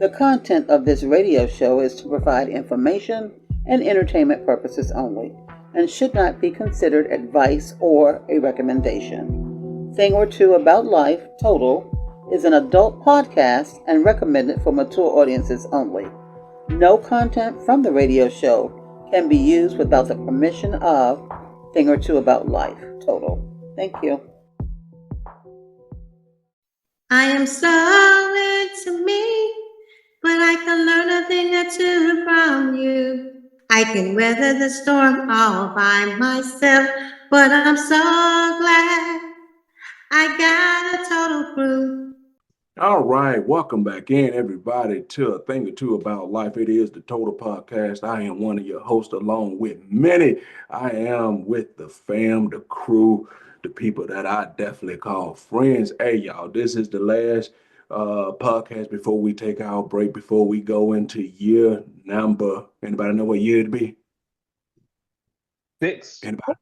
The content of this radio show is to provide information and entertainment purposes only and should not be considered advice or a recommendation. Thing or Two About Life Total is an adult podcast and recommended for mature audiences only. No content from the radio show can be used without the permission of Thing or Two About Life Total. Thank you. I am so into me, but I can learn a thing or two from you. I can weather the storm all by myself, but I'm so glad I got a total crew. All right, welcome back in, everybody, to A Thing or Two About Life. It is the Total Podcast. I am one of your hosts, along with many. I am with the fam, the crew, the people that I definitely call friends. Hey, y'all, this is the last podcast before we take our break, before we go into year number. Anybody know what year it'd be? 6. Anybody?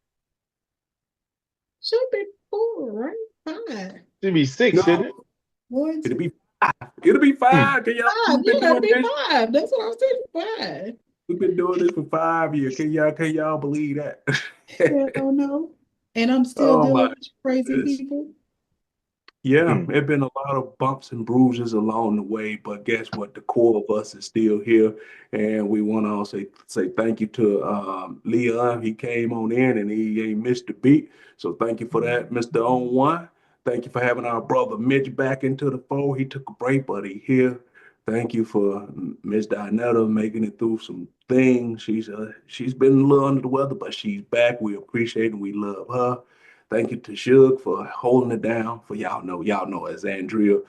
Should be 4, right? 5. Should be 6, No. shouldn't it? What? It'll be 5. It'll be 5. Can y'all? 5. We've been Yeah, it'll doing be this. 5. That's what I was saying. 5. We've been doing this for 5 years. Can y'all believe that? Hell no. And I'm still Oh, dealing my with crazy goodness. people. Yeah, it's been a lot of bumps and bruises along the way, but guess what? The core of us is still here, and we want to also say thank you to Leon. He came on in and he ain't missed a beat, so thank you for that, Mr. On One. Thank you for having our brother Mitch back into the fold. He took a break, but he here. Thank you for Miss Dinetta making it through some things. She's been a little under the weather, but she's back. We appreciate and we love her. Thank you to Suge for holding it down. For y'all know as Andrea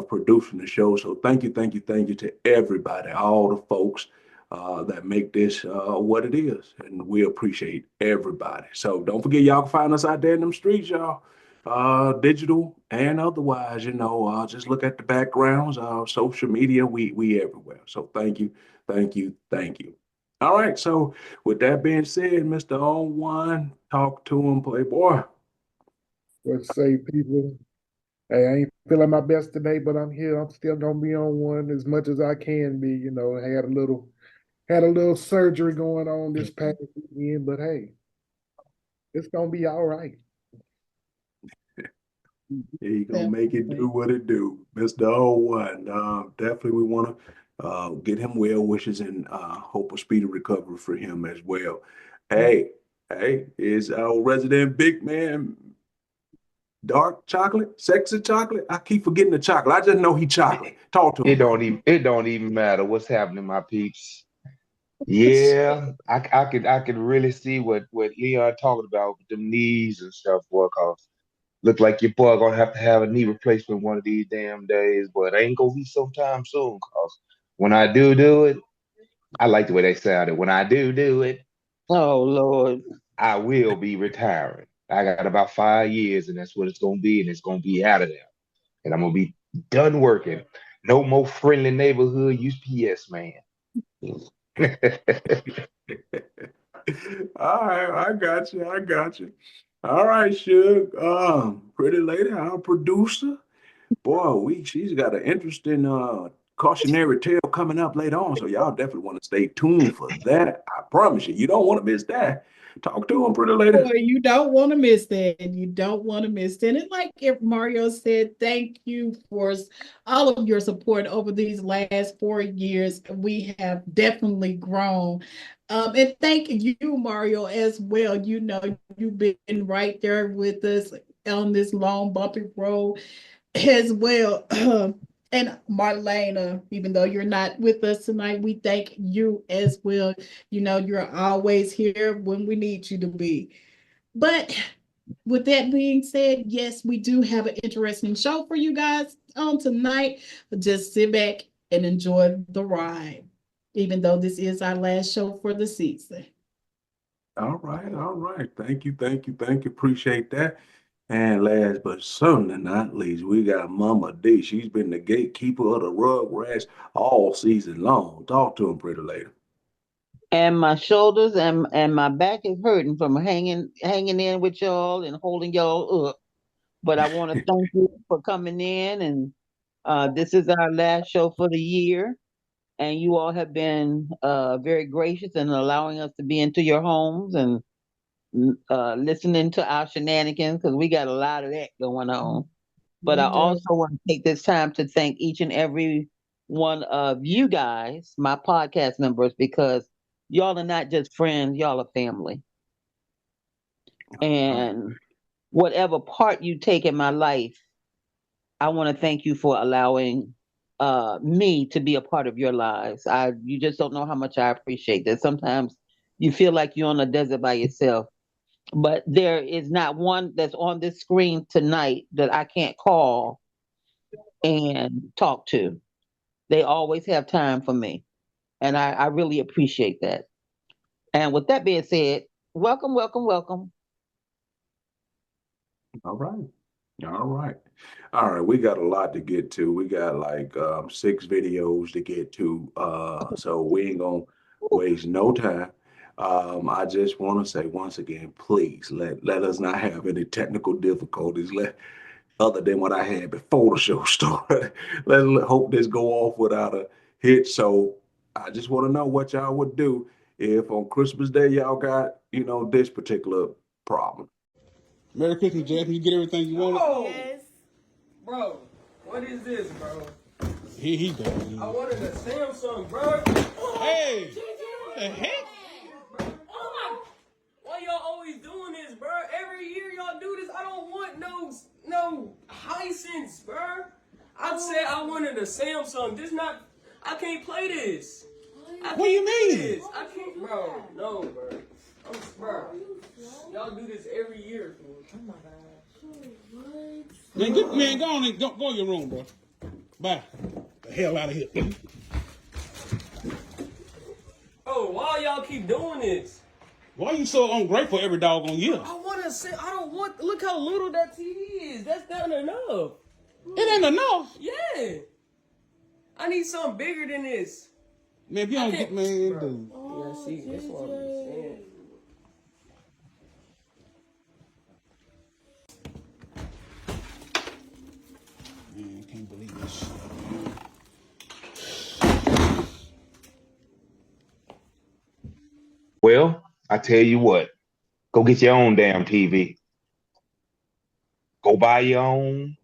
producing the show. So thank you to everybody, all the folks that make this what it is. And we appreciate everybody. So don't forget, y'all can find us out there in them streets, y'all. Digital and otherwise, just look at the backgrounds, social media, we everywhere. So thank you. All right, so with that being said, Mr. On One, talk to him, Playboy. What say, people? Hey, I ain't feeling my best today, but I'm here. I'm still gonna be on one as much as I can be. I had a little surgery going on this past weekend, but hey, it's gonna be all right. He gonna make it do what it do, Mr. On One. Definitely, we want to get him well wishes and hope a speedy recovery for him as well. Hey, is our resident big man. Dark chocolate, sexy chocolate. I keep forgetting the chocolate. I just know he chocolate. Talk to him. It don't even matter what's happening, my peeps. Yeah, I could really see what Leon talking about with them knees and stuff, boy, cause look like your boy gonna have to have a knee replacement one of these damn days, but it ain't gonna be sometime soon, cause when I do it, I like the way they sounded. When I do it, Oh, Lord. I will be retiring. I got about 5 years, and that's what it's gonna be, and it's gonna be out of there. And I'm gonna be done working. No more friendly neighborhood UPS man. All right, I got you. All right, Suge. Pretty lady, our producer. Boy, she's got an interesting cautionary tale coming up later on. So y'all definitely want to stay tuned for that. I promise you, you don't want to miss that. Talk to him, pretty lady. Boy, you don't want to miss that. You don't want to miss that. And like Mario said, thank you for all of your support over these last 4 years. We have definitely grown. And thank you, Mario, as well. You've been right there with us on this long, bumpy road as well. And Marlena, even though you're not with us tonight, we thank you as well. You're always here when we need you to be. But with that being said, yes, we do have an interesting show for you guys on tonight. Just sit back and enjoy the ride, even though this is our last show for the season. All right. Thank you. Appreciate that. And last but certainly not least, we got Mama D. She's been the gatekeeper of the Rugrats all season long. Talk to him, pretty lady. And my shoulders and my back is hurting from hanging in with y'all and holding y'all up. But I want to thank you for coming in and This is our last show for the year, and you all have been very gracious in allowing us to be into your homes and listening to our shenanigans because we got a lot of that going on. But I We do. also want to take this time to thank each and every one of you guys, my podcast members, because y'all are not just friends, y'all are family. And whatever part you take in my life, I want to thank you for allowing me to be a part of your lives. You just don't know how much I appreciate that. Sometimes you feel like you're on a desert by yourself, but there is not one that's on this screen tonight that I can't call and talk to. They always have time for me, and I really appreciate that. And with that being said, welcome, welcome, welcome. All right. All right. All right. We got a lot to get to. We got like 6 videos to get to. So we ain't gonna waste no time. I just want to say once again, please let us not have any technical difficulties. Other than what I had before the show started. Let's hope this go off without a hit. So I just want to know what y'all would do if on Christmas Day y'all got, this particular problem. Merry Christmas, Jasmine. You get everything you wanted? Oh, yes. Bro, what is this, bro? Here he goes. I wanted a Samsung, bro. Hey! The heck? Why y'all always doing this, bro? Every year y'all do this. I don't want no Hisense, bro. I said I wanted a Samsung. I can't play this. What do you mean? I can't, bro. No, bro. Bro. Y'all do this every year. Oh my God. Man, go on and go in your room, bro. Bye. The hell out of here. Oh, why y'all keep doing this? Why you so ungrateful every doggone year? Look how little that TV is. That's not enough. It ain't enough. Yeah. I need something bigger than this. Man, if you don't get, man, dude. Yeah, see, that's what I'm saying. Man, I can't believe this shit. Well, I tell you what, go get your own damn TV. Go buy your own.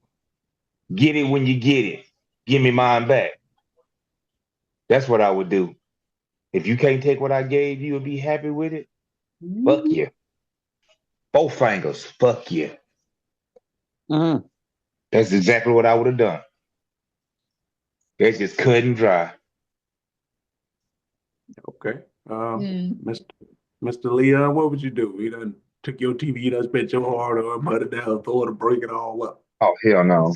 Get it when you get it. Give me mine back. That's what I would do. If you can't take what I gave you and be happy with it, fuck you. Both fingers, fuck you. Mhm. That's exactly what I would have done. That's just cut and dry. Okay. Mm. Mr. Leon, what would you do? You done took your TV, you done spent your hard earned money down, throw it and break it all up. Oh, hell no.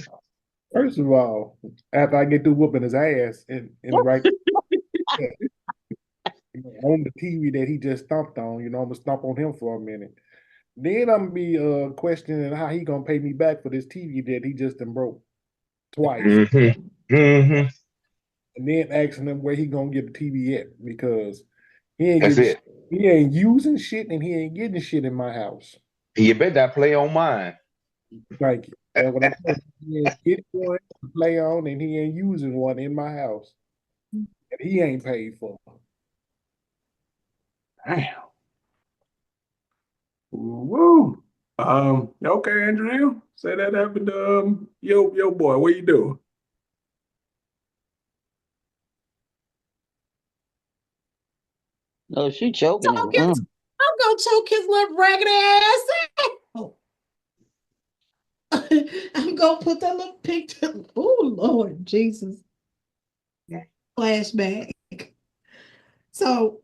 First of all, after I get through whooping his ass in the right on the TV that he just stomped on, I'm gonna stomp on him for a minute. Then I'm gonna be questioning how he gonna pay me back for this TV that he just done broke twice. Mm-hmm. Mm-hmm. And then asking him where he gonna get the TV at because he ain't That's getting, it. he ain't using shit and he ain't getting shit in my house. You bet that play on mine. Thank you. That's what I'm saying. He ain't getting one to play on and he ain't using one in my house. And he ain't paid for it. Damn. Woo. Okay, Andrew. Say that happened to yo boy. What you doing? No, she choking him. I'm gonna choke his little ragged ass. Oh. I'm gonna put that little picture. Oh Lord Jesus. Flashback. So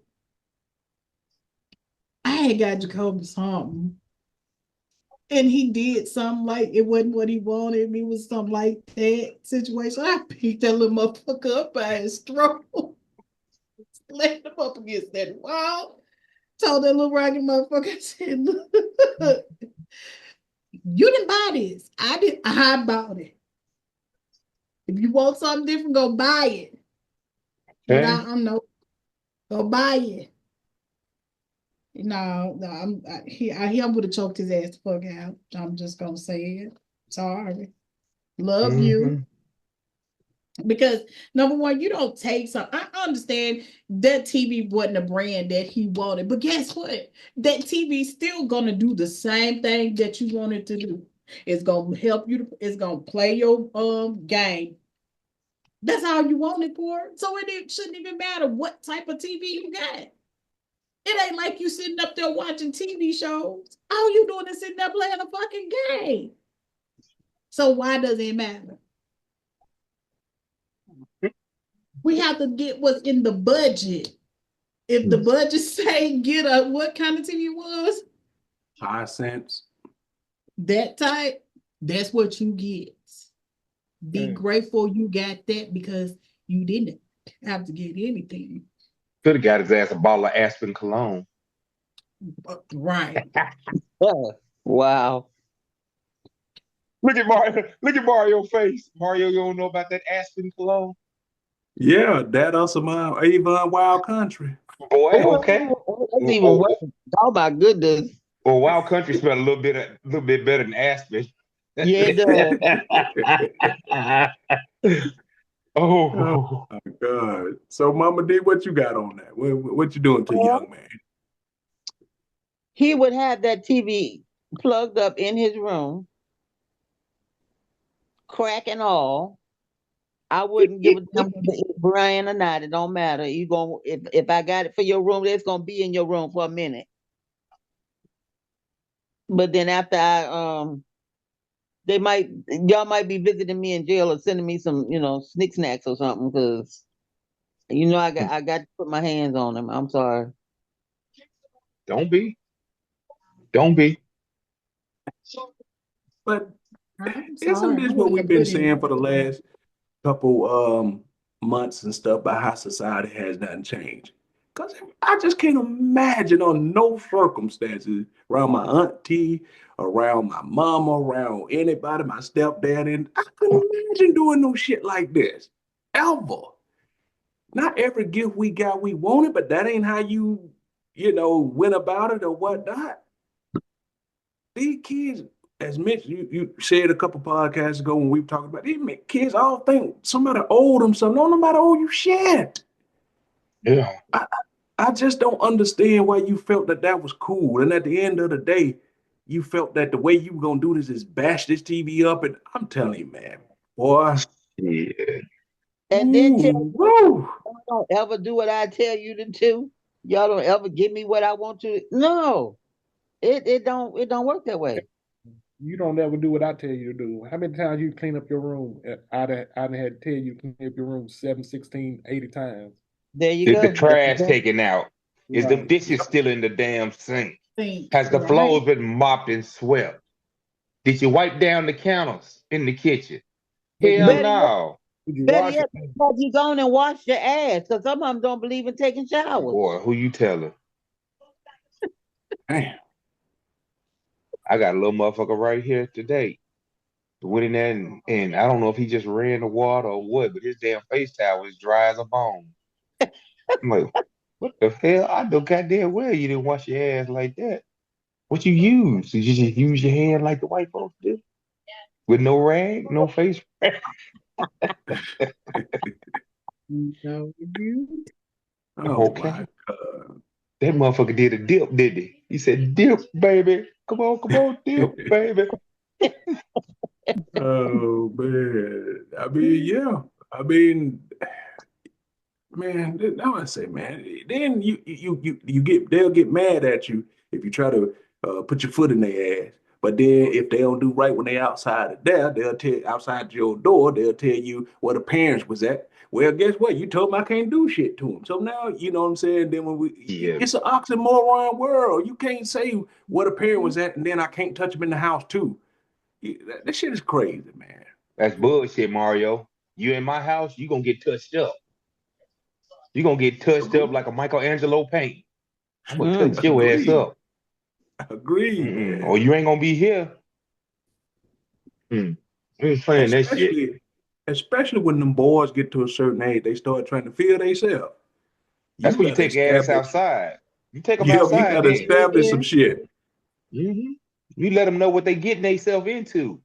I had got Jacoby something. And he did something like it wasn't what he wanted. It was something like that situation. I picked that little motherfucker up by his throat. Slammed him up against that wall. Told that little ragged motherfucker, I said, look, you didn't buy this. I bought it. If you want something different, go buy it. But Okay. I'm no, go buy it. No, I would have choked his ass the fuck out. I'm just gonna say it. Sorry. Love you. Because number one, you don't take some. I understand that TV wasn't a brand that he wanted, but guess what? That TV still gonna do the same thing that you wanted to do. It's gonna help you. It's gonna play your game. That's all you want it for. So it shouldn't even matter what type of TV you got. It ain't like you sitting up there watching TV shows. All you doing is sitting there playing a fucking game. So why does it matter? We have to get what's in the budget. If the budget say get a what kind of TV was? Hisense. That type, that's what you get. Be grateful you got that because you didn't have to get anything. Could have got his ass a bottle of Aspen cologne. Right. Wow. Look at Mario. Look at Mario's face. Mario, you don't know about that Aspen cologne? Yeah, that also my Avon Wild Country. Boy, okay. That's even worse. Oh my goodness. Well, Wild Country smell a little bit better than Aspen. Yeah, it does. Oh my God. So Mama D, what you got on that? What you doing to a young man? He would have that TV plugged up in his room, crack and all. I wouldn't give a damn if it's Brian or not. It don't matter. You gonna if I got it for your room, it's gonna be in your room for a minute. But then after y'all might be visiting me in jail or sending me some, snick snacks or something, because I got to put my hands on them. I'm sorry. Don't be. But isn't this what we've been saying for the last couple months and stuff about how society has not changed? Because I just can't imagine on no circumstances around my auntie, around my mama, around anybody, my stepdad, and I couldn't imagine doing no shit like this ever. Not every gift we got we wanted, but that ain't how you went about it or whatnot. These kids, as Mitch, you said a couple podcasts ago when we were talking about these kids, all think somebody owed them something. No, nobody owe you shit. Yeah. I just don't understand why you felt that was cool. And at the end of the day, you felt that the way you were going to do this is bash this TV up. And I'm telling you, man, boy. Yeah. And then y'all don't ever do what I tell you to do. Y'all don't ever give me what I want to. No, it don't work that way. You don't ever do what I tell you to do. How many times you clean up your room? I'd had to tell you to clean up your room 7, 16, 80 times. There you go. The trash taken out. Is the dishes still in the damn sink? Has the floors been mopped and swept? Did you wipe down the counters in the kitchen? Hell no. Better yet, you go and wash your ass, because some of them don't believe in taking showers. Boy, who you telling? Damn. I got a little motherfucker right here today. Went in there and I don't know if he just ran the water or what, but his damn face towel is dry as a bone. I'm like, what the hell? I know goddamn well you didn't wash your ass like that. What you use? Did you just use your hand like the white folks do? With no rag, no face rag? No, you. Okay. That motherfucker did a dip, didn't he? He said, dip, baby. Come on, dip, baby. Oh, man. I mean, yeah. I mean, man, I want to say, man, then they'll get mad at you if you try to put your foot in their ass. But then if they don't do right when they outside there, outside your door, they'll tell you where the parents was at. Well, guess what? You told them I can't do shit to them. So now, you know what I'm saying? Then it's an oxymoron world. You can't say where the parent was at and then I can't touch them in the house too. That shit is crazy, man. That's bullshit, Mario. You in my house, you gonna get touched up. You gonna get touched up like a Michelangelo paint. I'm gonna touch your ass up. Agreed. Or you ain't gonna be here. We was playing that shit. Especially when them boys get to a certain age, they start trying to feel themselves. That's when you take your ass outside. You take them outside. You gotta establish some shit. You let them know what they getting themselves into.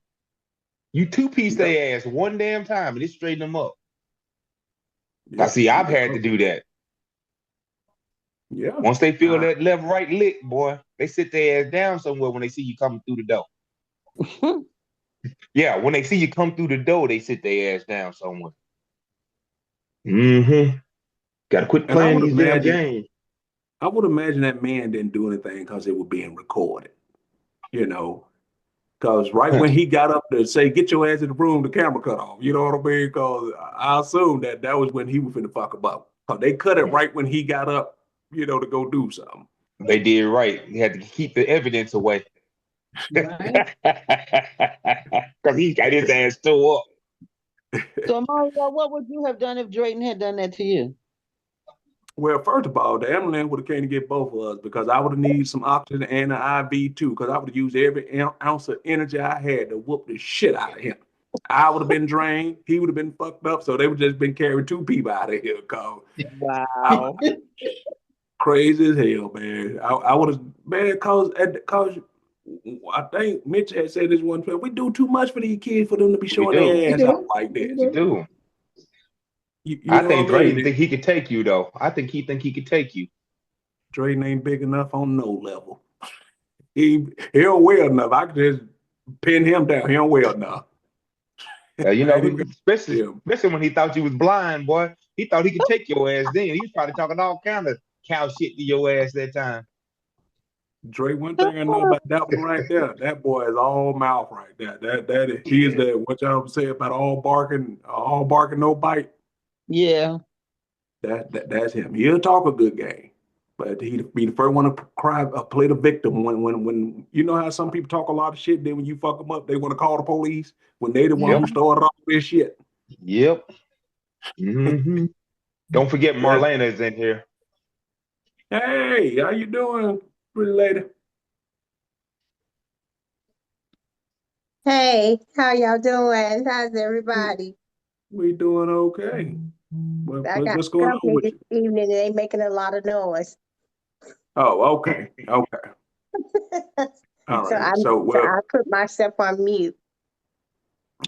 You two-piece their ass one damn time and it straighten them up. I see, I've had to do that. Yeah. Once they feel that left, right lick, boy, they sit their ass down somewhere when they see you coming through the door. Yeah, when they see you come through the door, they sit their ass down somewhere. Mm-hmm. Gotta quit And I playing would these damn imagine, games. I would imagine that man didn't do anything because it was being recorded, you know. Because right when he got up to say, get your ass in the room, the camera cut off. You know what I mean? Because I assume that was when he was finna fuck about. Because they cut it right when he got up, you know, to go do something. They did right. He had to keep the evidence away. Right. Because he got his ass tore up. So, Mario, what would you have done if Drayton had done that to you? Well, first of all, the ambulance would have came to get both of us because I would have needed some oxygen and an IV too, because I would have used every ounce of energy I had to whoop the shit out of him. I would have been drained. He would have been fucked up. So they would just been carrying two people out of here. Wow. Crazy as hell, man. I would have, man, cause I think Mitch had said this one time, we do too much for these kids for them to be showing their ass out like this. You do. You I know think what I mean? Drayton think he could take you though. I think he could take you. Drayton ain't big enough on no level. He don't weigh enough. I could just pin him down. He don't weigh enough. You know, Ain't even especially when he thought you was blind, boy. He thought he could take your ass then. He was probably talking all kind of cow shit to your ass that time. Dre, one thing I know about that one right there, that boy is all mouth right there. He is that what y'all say about all barking, no bite. Yeah. That's him. He'll talk a good game, but he'd be the first one to cry, play the victim when you know how some people talk a lot of shit. Then when you fuck them up, they want to call the police when they the one who started all this shit. Yep. Mm-hmm. Don't forget Marlena is in here. Hey, how you doing, pretty lady? Hey, how y'all doing? How's everybody? We doing okay. I got What's going on company with this you? evening and they making a lot of noise. Oh, okay. All So right. I put myself on mute.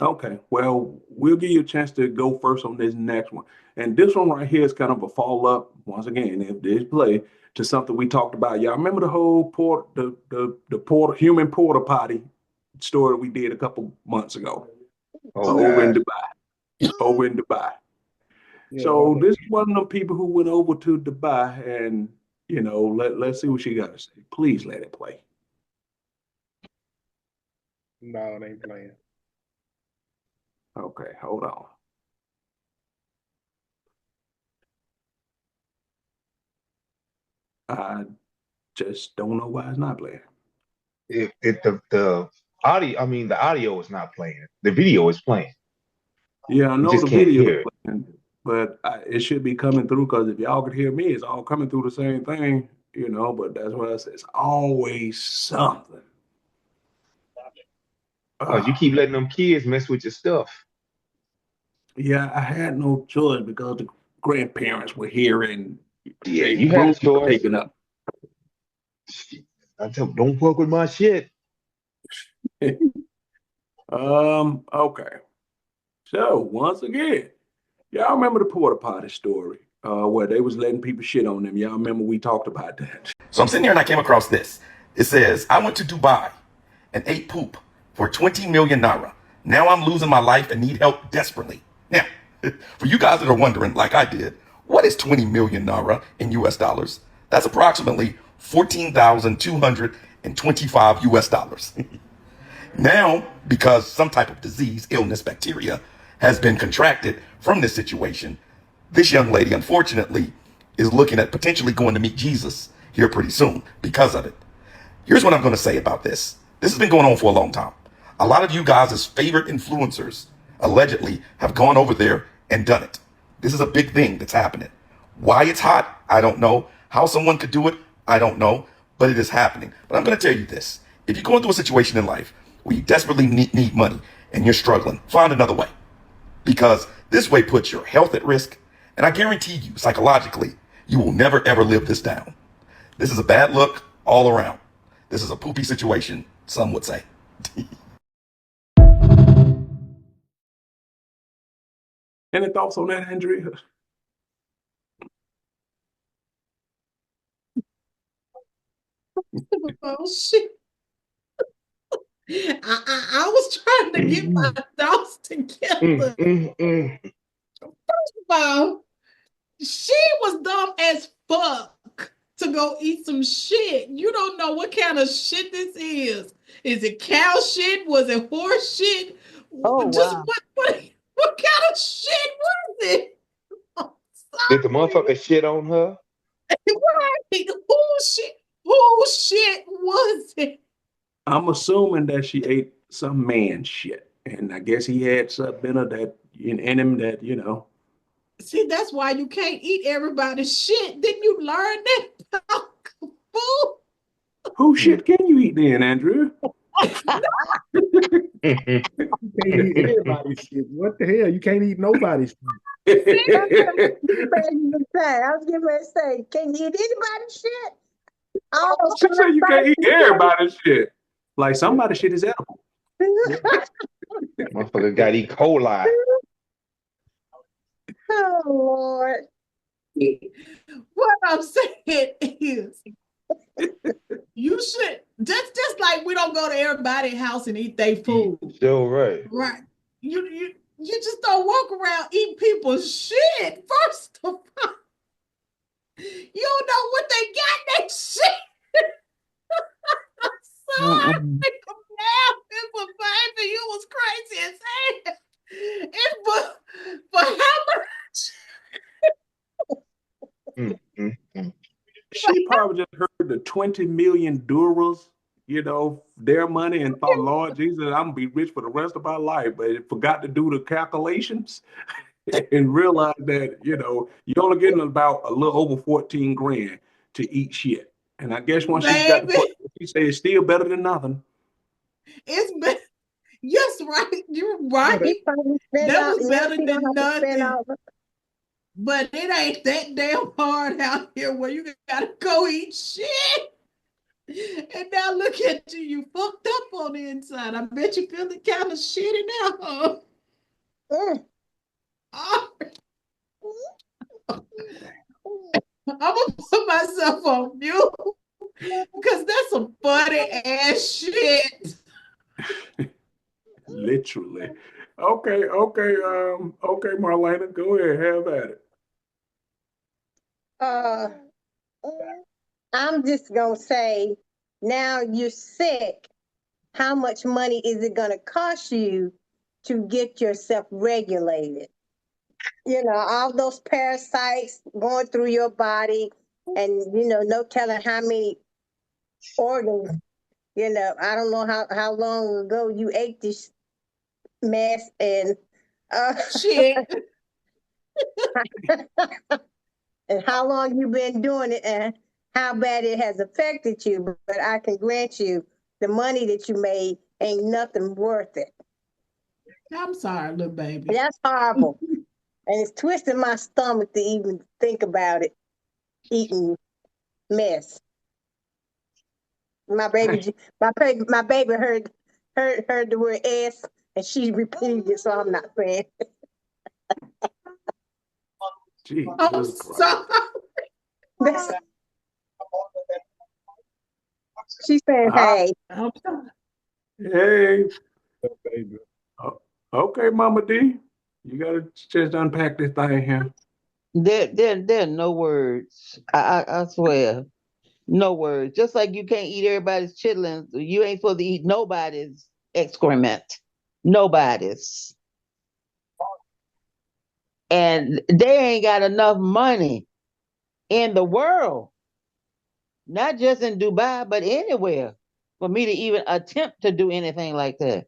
Okay. Well, we'll give you a chance to go first on this next one. And this one right here is kind of a follow-up, once again, if this play, to something we talked about. Y'all remember the whole human porta potty story we did a couple months ago? Over in Dubai. Yeah, So this is one of the people who went over to Dubai, and you know, let's see what she got to say. Please let it play. no, it ain't playing. Okay, hold on. I just don't know why it's not playing. The audio is not playing. The video is playing. Yeah, I know just the can't video hear is playing, but it should be coming through because if y'all could hear me, it's all coming through the same thing, you know. But that's what I said. It's always something. You keep letting them kids mess with your stuff. Yeah, I had no choice because the grandparents were here and you had a choice. Taken up. I tell them, don't fuck with my shit. Okay. So once again, y'all remember the porta potty story where they was letting people shit on them. Y'all remember we talked about that. So I'm sitting here and I came across this. It says, I went to Dubai and ate poop for 20 million naira. Now I'm losing my life and need help desperately. Now, for you guys that are wondering, like I did, what is 20 million naira in US dollars? That's approximately 14,225 US dollars. Now, because some type of disease, illness, bacteria has been contracted from this situation, this young lady, unfortunately, is looking at potentially going to meet Jesus here pretty soon because of it. Here's what I'm going to say about this. This has been going on for a long time. A lot of you guys' favorite influencers allegedly have gone over there and done it. This is a big thing that's happening. Why it's hot, I don't know. How someone could do it, I don't know. But it is happening. But I'm going to tell you this. If you're going through a situation in life where you desperately need money and you're struggling, find another way. Because this way puts your health at risk. And I guarantee you, psychologically, you will never, ever live this down. This is a bad look all around. This is a poopy situation, some would say. Any thoughts on that, Andrea? Oh shit. I was trying to get my thoughts together. First of all, she was dumb as fuck to go eat some shit. You don't know what kind of shit this is. Is it cow shit? Was it horse shit? Oh, Just wow. what kind of shit was it? I'm Did the sorry. motherfucker shit on her? Right. Who shit was it? I'm assuming that she ate some man shit, and I guess he had something in her that in him that See, that's why you can't eat everybody's shit. Didn't you learn that? Fool? Who shit can you eat then, Andrew? You can't eat everybody's shit. What the hell? You can't eat nobody's shit. That's what I was getting ready to say. I was getting ready to say, can you eat anybody's shit? All those She said you can't eat parasites. everybody's shit. Like somebody's shit is edible. Motherfucker got E. coli. Oh, Lord. What I'm saying is, you should. That's just like we don't go to everybody's house and eat their food, Still right. right? You just don't walk around eating people's shit. First of all, you don't know what they got in their shit. Sorry, Mm-mm. laughing, but baby, you was crazy as hell. And for how much? She probably just heard the 20 million duras, their money, and thought, Lord Jesus, I'm gonna be rich for the rest of my life, but it forgot to do the calculations and realized that, you're only getting about a little over 14 grand to eat shit. And I guess once she got the Baby, she said it's still better than nothing. it's been, yes, right. You're right. He probably spent That out, was now better he don't than have to spend nothing. all the But it ain't that damn hard out here where you gotta go eat shit. And now look at you, you fucked up on the inside. I bet you feeling kind of shitty now, huh? Mm. I'm gonna put myself on mute because that's some funny ass shit. Literally. Okay, Marlena, go ahead, have at it. I'm just gonna say, now you're sick. How much money is it gonna cost you to get yourself regulated? All those parasites going through your body, and no telling how many organs. I don't know how long ago you ate this mess, and Shit. and how long you've been doing it, and how bad it has affected you. But I can grant you, the money that you made ain't nothing worth it. I'm sorry, little baby. That's horrible. And it's twisting my stomach to even think about it, eating mess. My baby heard the word S, and she repeated it, so I'm not saying. Jesus I'm Christ. sorry. She's saying, hey. I'm sorry. Hey. Baby. Okay, Mama D. You got a chance to unpack this thing here. There are no words. I swear. No words. Just like you can't eat everybody's chitlins, you ain't supposed to eat nobody's excrement. Nobody's. And they ain't got enough money in the world, not just in Dubai, but anywhere, for me to even attempt to do anything like that.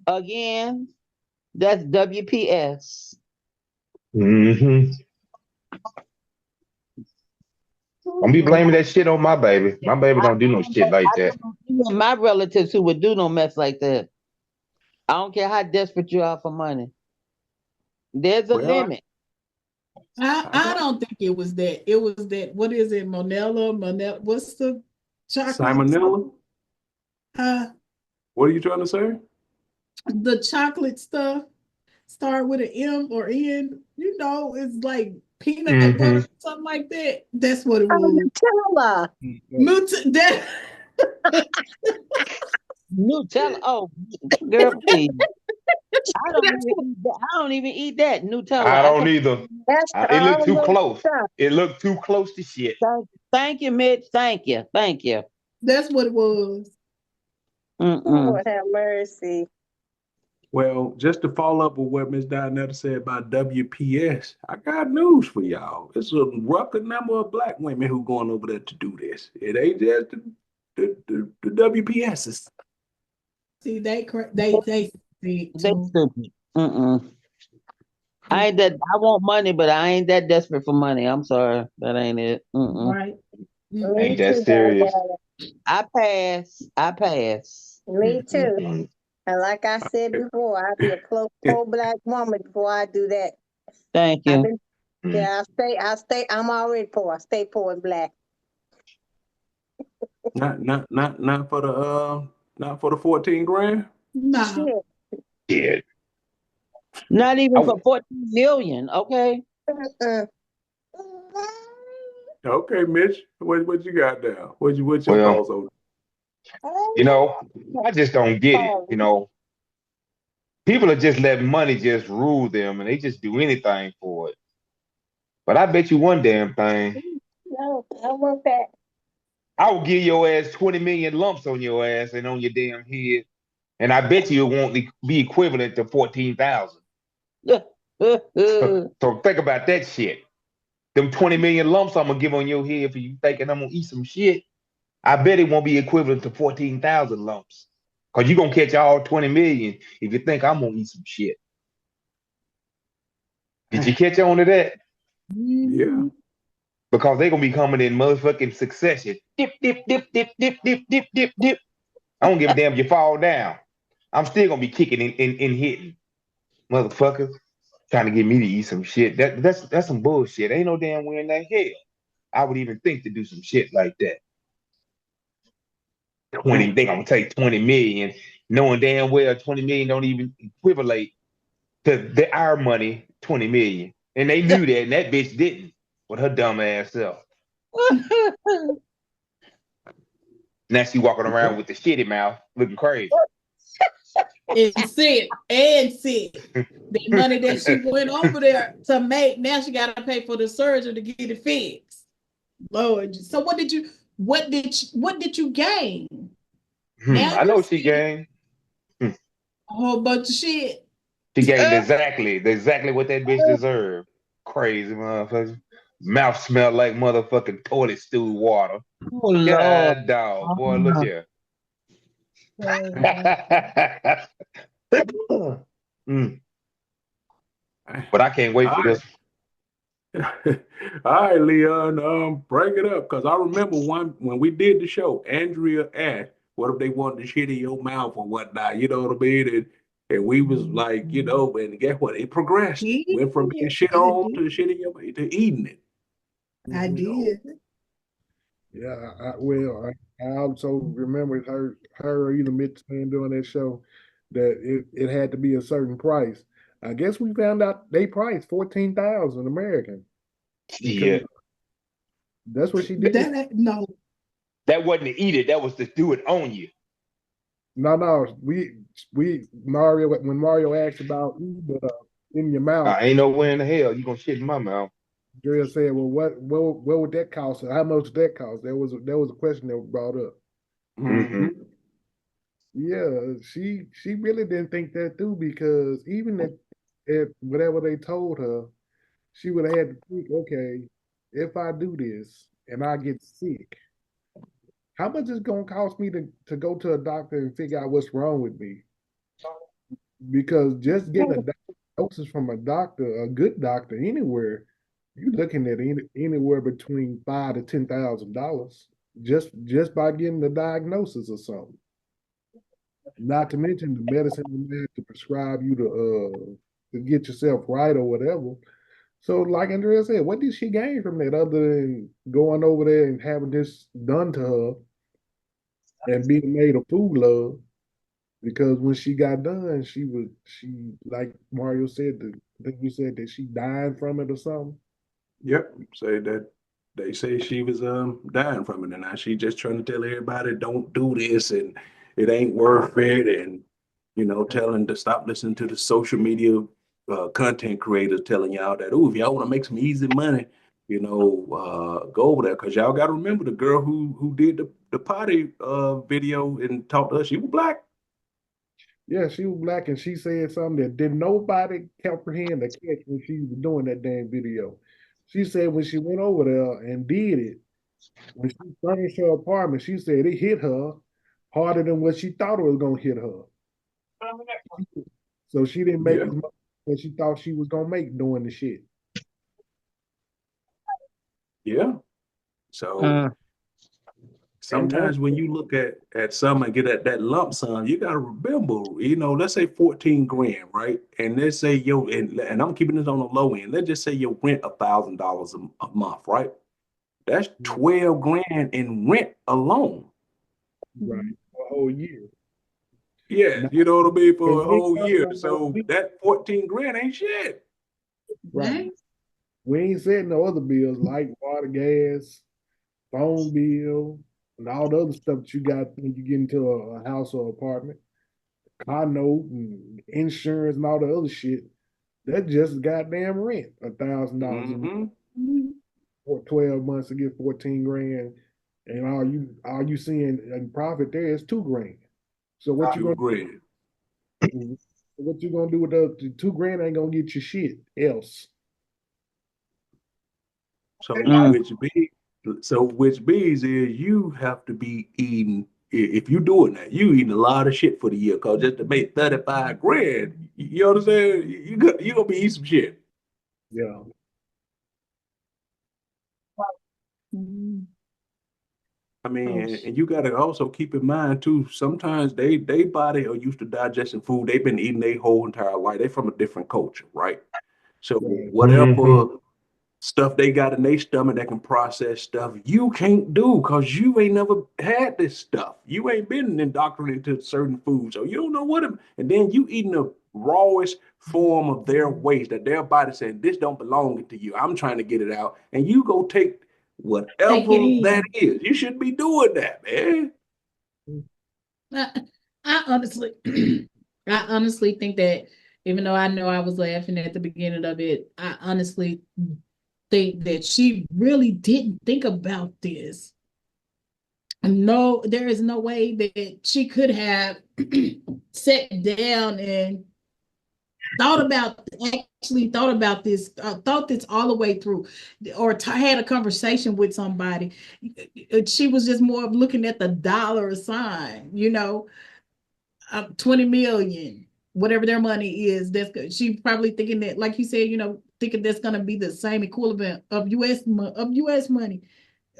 Again, that's WPS. Don't be blaming that shit on my baby. My baby don't do no shit like that. My relatives who would do no mess like that. I don't care how desperate you are for money. There's a limit. I don't think it was that. It was that, what is it, Monella, what's the chocolate? Salmonella? Huh? What are you trying to say? The chocolate stuff. start with an M or N, you know, it's like peanut Mhm. butter, something like that. That's what it Oh, was. Nutella. That Nutella. Oh, girl, please. I don't even eat that. I don't even eat that Nutella. I don't can't- either. That's the It looked too almost close. stuff. It looked too close to shit. Thank you, Mitch. Thank you. Thank you. that's what it was. Mm-mm. Lord have mercy. Well, just to follow up with what Ms. Dinetta said about WPS, I got news for y'all. It's a record number of black women who going over there to do this. It ain't just the WPSs. See, they see They too. stupid. Mm-mm. I ain't that. I want money, but I ain't that desperate for money. I'm sorry, that ain't it. Mm-mm. Right. Me Ain't that too, serious? goddamn. I pass. I pass. Me too. Mm-mm. And like I said before, I'll be a pro-black woman before I do that. Thank I've you. been, yeah, I'm already poor. I stay poor and black. Not for the 14 grand. Nah. Shit. Shit. Not even I for w- 14 million. Okay. Mm-mm. Okay, Mitch, what you got now? What's your Well, thoughts on? you know, I just don't get it. You know, people are just letting money just rule them and they just do anything for it. But I bet you one damn thing, No, I want that. I will give your ass 20 million lumps on your ass and on your damn head. And I bet you it won't be equivalent to 14,000. So think about that shit. Them 20 million lumps I'm gonna give on your head for you thinking I'm gonna eat some shit. I bet it won't be equivalent to 14,000 lumps. Cause you're gonna catch all 20 million if you think I'm gonna eat some shit. Did you catch on to that? Yeah. Because they're gonna be coming in motherfucking succession. Dip, dip, dip, dip, dip, dip, dip, dip, dip. I don't give a damn if you fall down. I'm still gonna be kicking and hitting. Motherfuckers trying to get me to eat some shit. That's some bullshit. Ain't no damn way in the hell I would even think to do some shit like that. 20, they gonna take 20 million, knowing damn well 20 million don't even equivalent to our money, 20 million. And they knew that, and that bitch didn't with her dumb ass self. Now she walking around with the shitty mouth looking crazy. And sick. The money that she went over there to make, now she got to pay for the surgery to get it fixed. Lord, so what did you gain? Now I know you're she seeing gained. a whole bunch of shit. She gained exactly what that bitch deserved. Crazy motherfucker. Mouth smell like motherfucking toilet stool water. Oh, Lord. God dog, boy, look here. Mm. But I can't wait for this. All right, Leon, bring it up because I remember when we did the show, Andrea asked, "What if they wanted to shit in your mouth or whatnot?" You know what I mean? And we was like, and guess what? It progressed. Went from being shit on to shit in your mouth to eating it. I did. Yeah, I also remember her either Mitch saying during that show that it had to be a certain price. I guess we found out they priced 14,000 American. Yeah. That's what she did. No. That wasn't to eat it, that was to do it on you. No, Mario, when Mario asked about in your mouth, Ain't no way in the hell you gonna shit in my mouth. Drea said, "Well, what would that cost? How much would that cost?" There was a question that was brought up. Mm-hmm. Yeah, she really didn't think that through because even at whatever they told her, she would have had to think, okay, if I do this and I get sick, how much is it gonna cost me to go to a doctor and figure out what's wrong with me? Because just getting a diagnosis from a doctor, a good doctor anywhere, you're looking at anywhere between $5,000 to $10,000 just by getting the diagnosis or something. Not to mention the medicine they have to prescribe you to get yourself right or whatever. So, like Andrea said, what did she gain from that other than going over there and having this done to her and being made a fool of? because when she got done, she like Mario said, I think you said that she died from it or something. Yep. Say that they say she was dying from it, and now she just trying to tell everybody don't do this and it ain't worth it, and telling to stop listening to the social media content creators telling y'all that, oh, if y'all want to make some easy money, go over there, because y'all got to remember the girl who did the potty video and talked to us, she was Black. Yeah, she was Black, and she said something that did nobody comprehend or catch when she was doing that damn video. She said when she went over there and did it, when she furnished her apartment, she said it hit her harder than what she thought it was gonna hit her. So she didn't make Yeah. as much as she thought she was gonna make doing the shit. Yeah. So sometimes when you look at some and get at that lump sum, you got to remember, let's say 14 grand, right? And let's say and I'm keeping this on the low end. Let's just say your rent $1,000 a month, right? That's 12 grand in rent alone. Right, for a whole year. Yeah, Now, you know what I mean, for a and we whole ain't year. talking So about- that 14 grand ain't shit. right. We ain't setting no other bills like water, gas, phone bill, and all the other stuff that you got when you get into a house or apartment, car note and insurance and all the other shit. That's just goddamn rent, $1,000 a month for 12 months to get 14 grand, and all you seeing in profit there is 2 grand. So what you 2 gonna grand. what you gonna do with the 2 grand? Ain't gonna get you shit else. So which means is you have to be eating, if you doing that, you eating a lot of shit for the year, because just to make 35 grand, you understand, you gonna be eating some shit. Yeah. I mean, and you got to also keep in mind too, sometimes they body are used to digesting food. They've been eating their whole entire life. They from a different culture, right? So whatever stuff they got in their stomach that can process stuff, you can't do, because you ain't never had this stuff. You ain't been indoctrinated to certain foods, so you don't know what. And then you eating the rawest form of their waste that their body saying, this don't belong to you. I'm trying to get it out, and you go take whatever that is. You shouldn't be doing that, man. I honestly, I honestly think that, even though I know I was laughing at the beginning of it, I honestly think that she really didn't think about this. No, there is no way that she could have sat down and thought about this, thought this all the way through, or had a conversation with somebody. She was just more of looking at the dollar sign, 20 million, whatever their money is. That's good. She probably thinking that, like you said, thinking that's going to be the same equivalent of US money.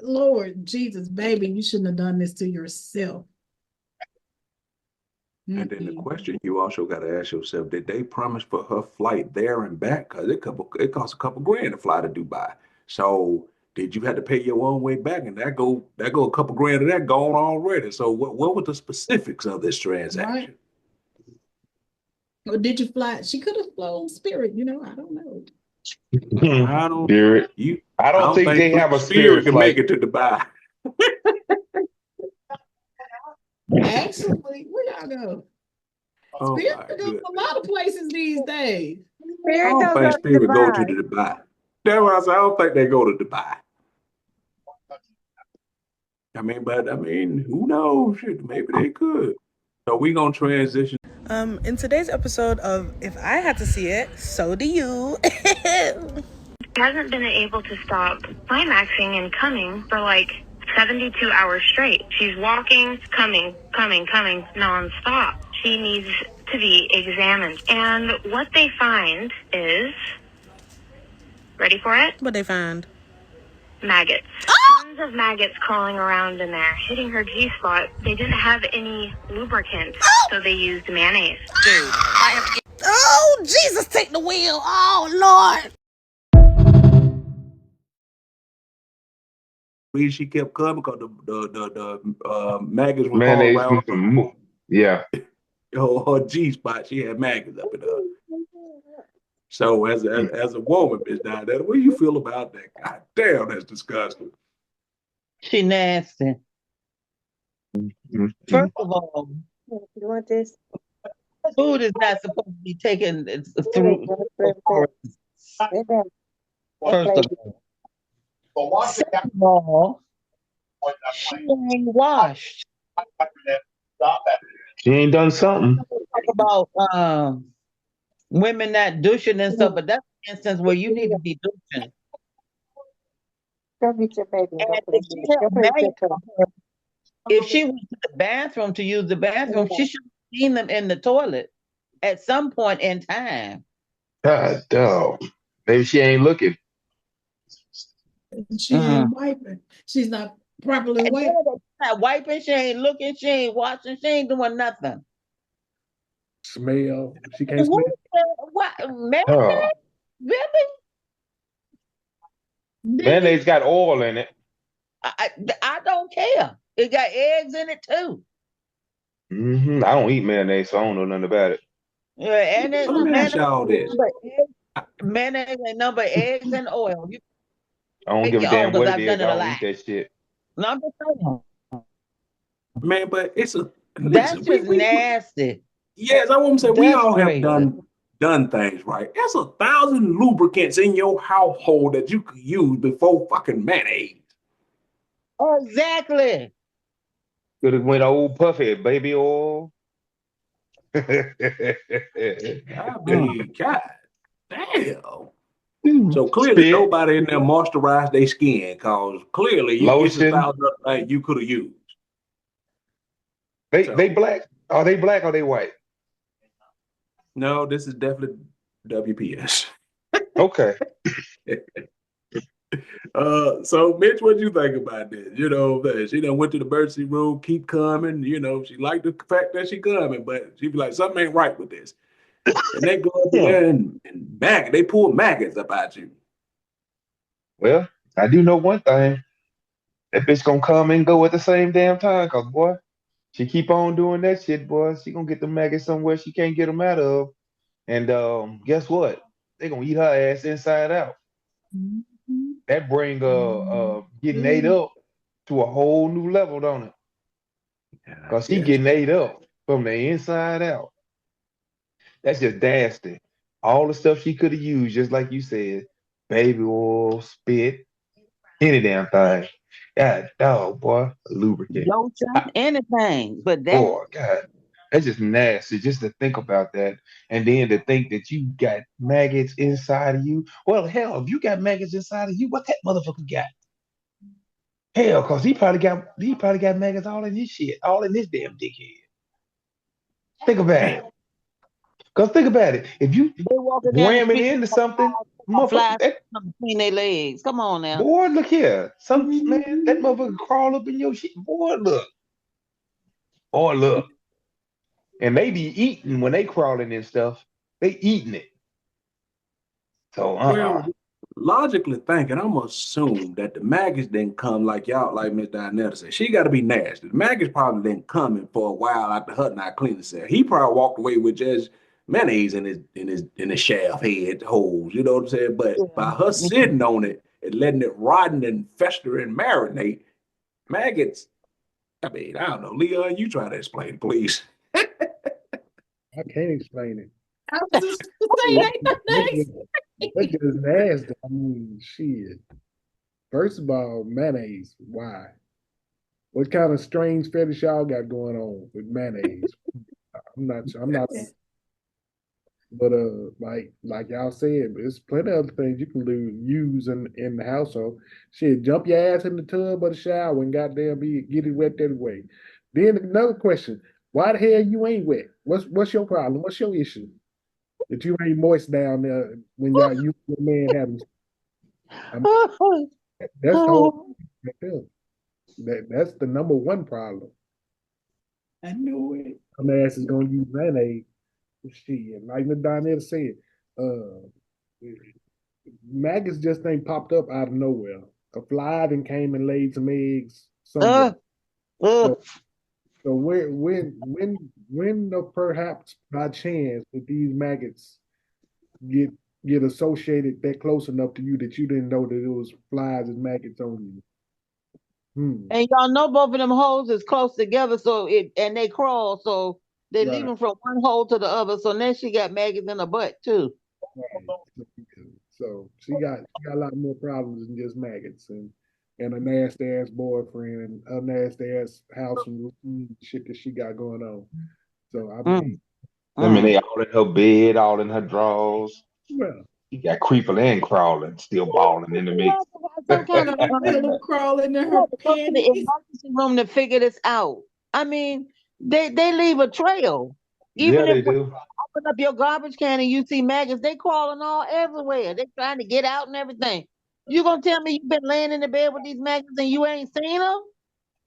Lord Jesus, baby, you shouldn't have done this to yourself. And then the question you also got to ask yourself, did they promise for her flight there and back? Because it costs a couple grand to fly to Dubai. So did you have to pay your own way back? And that go a couple grand of that gone already. So what were the specifics of this transaction? Right. Or did you fly? She could have flown Spirit, I don't know. I don't Spirit. I don't think they have a Spirit can flight. make it to Dubai. Actually, where y'all go? Oh Spirit my goes goodness. a lot of places these days. I don't think Spirit go to the Dubai. That's why I said I don't think they go to Dubai. Who knows? Shit, maybe they could. So we gonna transition. In today's episode of If I Had to See It, So Do You. Hasn't been able to stop climaxing and coming for like 72 hours straight. She's walking, coming nonstop. She needs to be examined. And what they find is, ready for it? What they find? Maggots. Tons of maggots crawling around in there, hitting her G-spot. They didn't have any lubricant, so they used mayonnaise. Dude, I have to get... Oh, Jesus, take the wheel. Oh, Lord. Reason she kept coming because the maggots were Mayonnaise crawling around. yeah. her G spot, she had maggots up in her. So as a woman, Miss Dinetta, what do you feel about that? God damn, that's disgusting. She nasty. First of all, You want this? food is not supposed to be taken through. First of all. Second of all, she ain't washed. She ain't done something. Talk about women not douching and stuff, but that's an instance where you need to be douching. Go get your baby. And if she had maggots on her, if she went to the bathroom to use the bathroom, she should have seen them in the toilet at some point in time. God dog. Maybe she ain't looking. She ain't wiping. She's not properly wiping. She's not wiping. She ain't looking. She ain't washing. She ain't doing nothing. Smell. She can't smell. What? Mayonnaise? Oh. Really? Mayonnaise got oil in it. I don't care. It got eggs in it too. I don't eat mayonnaise, so I don't know nothing about it. Yeah, and it's Let me ask y'all this. mayonnaise ain't number eggs and oil. You I don't make give a your damn own, what 'cause it I've is. done it I a don't lot. eat that shit. No, I'm just saying. Man, but it's a That's listen, just nasty. yes, I want to say we That's all have crazy. done things right. There's 1,000 lubricants in your household that you could use before fucking mayonnaise. Exactly. Could have went old puffy baby oil. I mean, God damn. So clearly Spit. nobody in there moisturized their skin, cause clearly it's Lotion. 1,000 other things you could have used. They black? Are they black or they white? No, this is definitely WPS. Okay. So Mitch, what you think about this? You know, that she done went to the emergency room, keep coming. You know, she liked the fact that she coming, but she be like, something ain't right with this. And they go up there and they pull maggots about you. Well, I do know one thing. That bitch gonna come and go at the same damn time, cause boy, she keep on doing that shit, boy. She gonna get the maggots somewhere she can't get them out of. And guess what? They gonna eat her ass inside out. That bring getting ate up to a whole new level, don't it? Cause she getting ate up from the inside out. That's just nasty. All the stuff she could have used, just like you said, baby oil, spit, any damn thing. God, dog, boy, lubricant. Lotion, anything, but that. Boy, God, that's just nasty. Just to think about that, and then to think that you got maggots inside of you. Well, hell, if you got maggots inside of you, what that motherfucker got? Hell, cause he probably got maggots all in his shit, all in his damn dickhead. Think about it. Cause think about it. If you ram it into something, fly motherfucker, between their legs. Come on now. boy, look here. Man, that motherfucker crawl up in your shit. Boy, look. Boy, look. And they be eating when they crawling and stuff. They eating it. So Well, logically thinking, I'm gonna assume that the maggots didn't come like y'all, like Miss Dinetta said. She got to be nasty. The maggots probably didn't come in for a while after her not cleaning herself. He probably walked away with just mayonnaise in his shaft head holes. You know what I'm saying? But by her sitting on it and letting it rotten and fester and marinate, maggots. I mean, I don't know. Leon, you try to explain, please. I can't explain it. I was just saying, That's just nasty. I mean, shit. First of all, mayonnaise. Why? What kind of strange fetish y'all got going on with mayonnaise? I'm not. But like y'all said, there's plenty of other things you can use in the household. Shit, jump your ass in the tub or the shower and goddamn get it wet that way. Then another question: why the hell you ain't wet? What's your problem? What's your issue? That you ain't moist down there when your man having. That's the whole. That's the number one problem. I knew it. Some ass is gonna use mayonnaise. Shit, like the Donetta said, maggots just ain't popped up out of nowhere. A fly then came and laid some eggs somewhere. So So perhaps by chance that these maggots get get associated that close enough to you that you didn't know that it was flies and maggots on you? And y'all know both of them holes is close together, and they crawl, so they leave Right. them from one hole to the other. So now she got maggots in her butt too. Right. So she got a lot more problems than just maggots and a nasty ass boyfriend and a nasty ass house and routine shit that she got going on. So I mean, I mean, they all in her bed, all in her drawers. well, She got creeping and crawling, still balling in the mix. Some kind of Little crawling in her go to the panties. emergency room to figure this out. I mean, they leave a trail. Even Yeah, if they you do. open up your garbage can and you see maggots, they crawling all everywhere. They trying to get out and everything. You gonna tell me you've been laying in the bed with these maggots and you ain't seen them?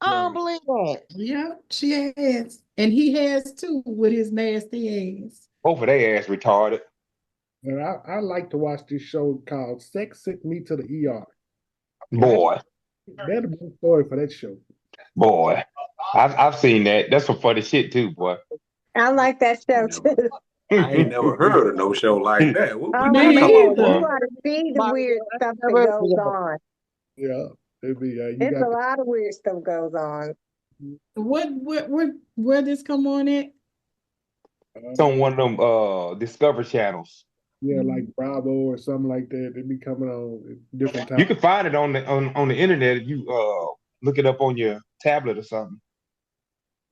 I don't believe that. Yeah, she has. And he has too with his nasty ass. Both of their ass retarded. and I like to watch this show called Sex Sent Me to the ER. Boy, That's a good story for that show. boy. I've seen that. That's some funny shit too, boy. I like that show too. I ain't never heard of no show like that. What Oh they man, talking you about? ought to see the weird stuff that never- goes on. Yeah, it'd be you There's a got lot of weird stuff goes on. Where this come on at? It's on one of them Discovery channels. yeah, like Bravo or something like that. They be coming on at different times. You can find it on the internet if you look it up on your tablet or something.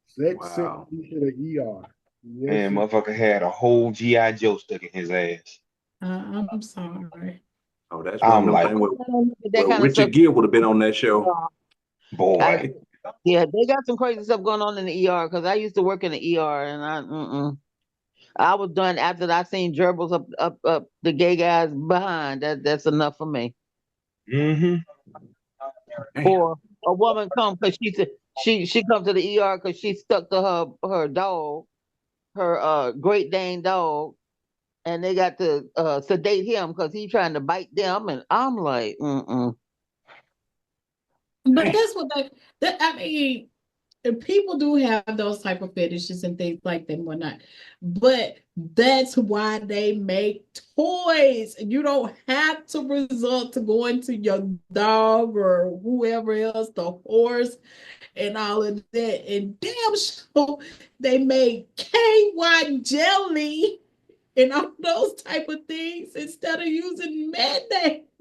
Sex Wow. Sent Me to the ER. Yes, And motherfucker had a whole G.I. Joe stuck in his ass. I'm sorry. Oh, that's I'm one of like, them things That where kind of Richard stuff. Gere would have been on that show. boy. Yeah, they got some crazy stuff going on in the ER because I used to work in the ER and I was done after I seen gerbils up the gay guy's behind. That's enough for me. Mm-hmm. Or a woman come because she come to the ER because she stuck to her dog, her Great Dane dog, and they got to sedate him because he trying to bite them, and I'm like, But that's what I mean, people do have those type of fetishes and things like that and whatnot. But that's why they make toys. You don't have to resort to going to your dog or whoever else, the horse and all of that. And damn sure they made KY jelly and all those type of things instead of using mayonnaise.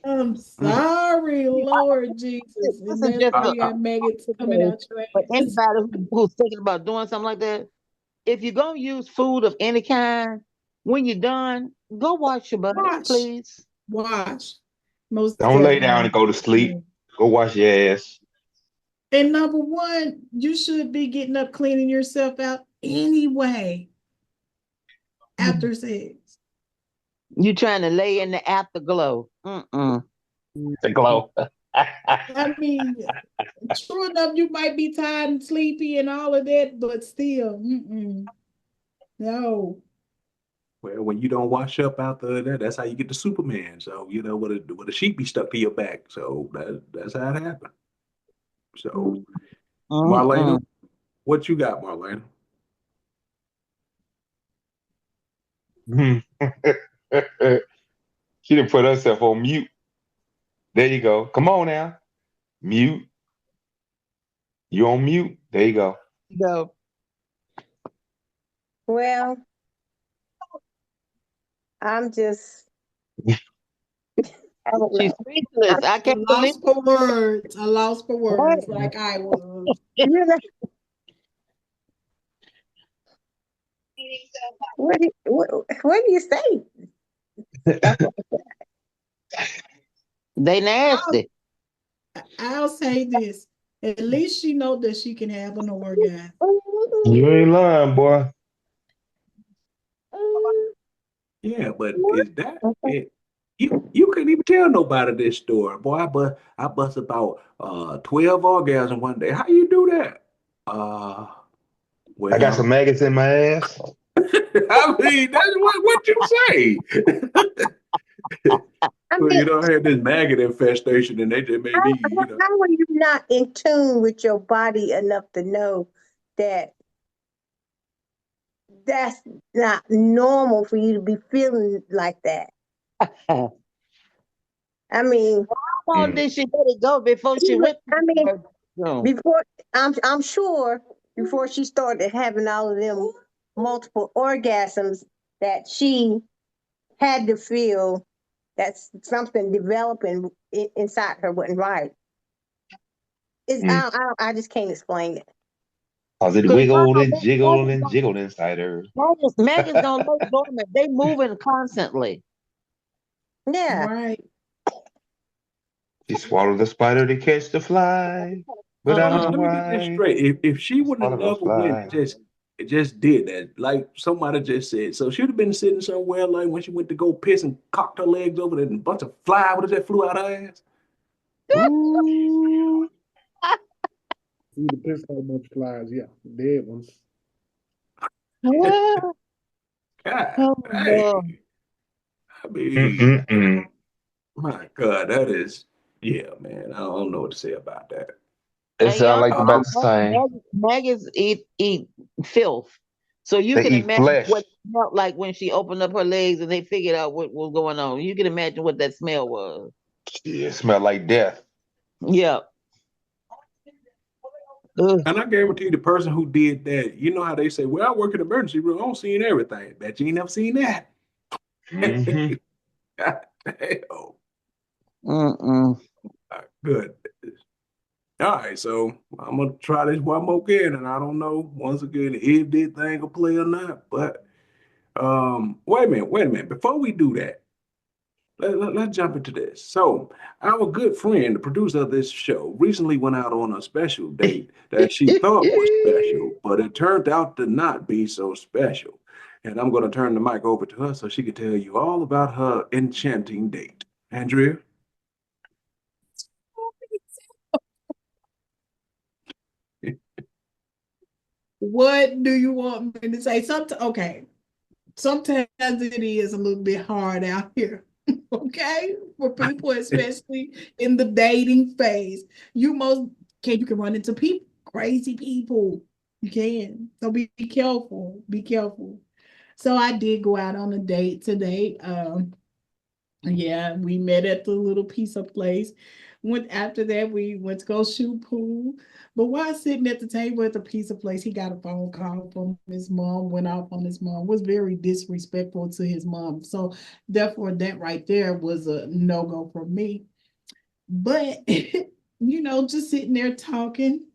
I'm sorry, Lord Jesus. And This is that's just why you got maggots coming out your but ass. anybody who's thinking about doing something like that, if you're gonna use food of any kind, when you're done, go wash your butt, please. Wash. Most Don't lay definitely. down and go to sleep. Go wash your ass. And number one, you should be getting up, cleaning yourself out anyway after sex. You trying to lay in the afterglow. The glow. I mean, true enough, you might be tired and sleepy and all of that, but still, no. Well, when you don't wash up after that, that's how you get the Superman. So, you know, with a sheet be stuck to your back. So that's how it happened. So, Marlena, what you got, Marlena? She done put herself on mute. There you go. Come on now. Mute. You on mute. There you go. No. Well, I'm just. She's speechless. I can't believe for words. I lost for words like I was. What do you say? They nasty. I'll say this. At least she know that she can have an orgasm. You ain't lying, boy. Yeah, but is that it? You couldn't even tell nobody this story, boy. I bust about 12 orgasms one day. How you do that? Well, I got some maggots in my ass. I mean, that's what you say. I Well, mean, I had this maggot infestation, and they just made me, how are you not in tune with your body enough to know that that's not normal for you to be feeling like that? I mean, How long did she let it go before she went to I mean, the room? before I'm sure before she started having all of them multiple orgasms that she had to feel that something developing inside her wasn't right. I just can't explain it. Cause it Cause wiggled and jiggled and jiggled inside her. maggots don't lay dormant. They moving constantly. Yeah. Right. She swallowed the spider to catch the fly, but I don't know let me get this why. straight. If she would have Swallowed the never went fly. and just did that, like somebody just said, so she'd have been sitting somewhere like when she went to go piss and cocked her legs over there and a bunch of fly that flew out her ass. Ooh. See the piss out a bunch of flies, yeah, dead ones. God, Oh, hey, no. I mean, Mm-mm-mm. my God, that is, yeah, man. I don't know what to say about that. It And sounds y'all like know about the same. maggots eat filth. So you They can eat imagine flesh. what it smelled like when she opened up her legs and they figured out what was going on. You can imagine what that smell was. Yeah, it smell like death. Yeah. Ugh. And I guarantee you, the person who did that, you know how they say, well, I work in the emergency room, I don't seen everything. Bet you ain't never seen that. Mm-hmm. God damn. Mm-mm. Good. All right, so I'm gonna try this one more again, and I don't know once again if this thing will play or not. But wait a minute. Before we do that, let's jump into this. So our good friend, the producer of this show, recently went out on a special date that she thought was special, but it turned out to not be so special. And I'm gonna turn the mic over to her so she can tell you all about her enchanting date. Andrea? What do you want me to say? Okay. Sometimes it is a little bit hard out here. Okay, for people, especially in the dating phase. You can run into people, crazy people. You can. So be careful. Be careful. So I did go out on a date today. Yeah, we met at the little pizza place. After that, we went to go shoot pool. But while sitting at the table at the pizza place, he got a phone call from his mom, went off on his mom, was very disrespectful to his mom. So therefore, that right there was a no-go for me. But just sitting there talking,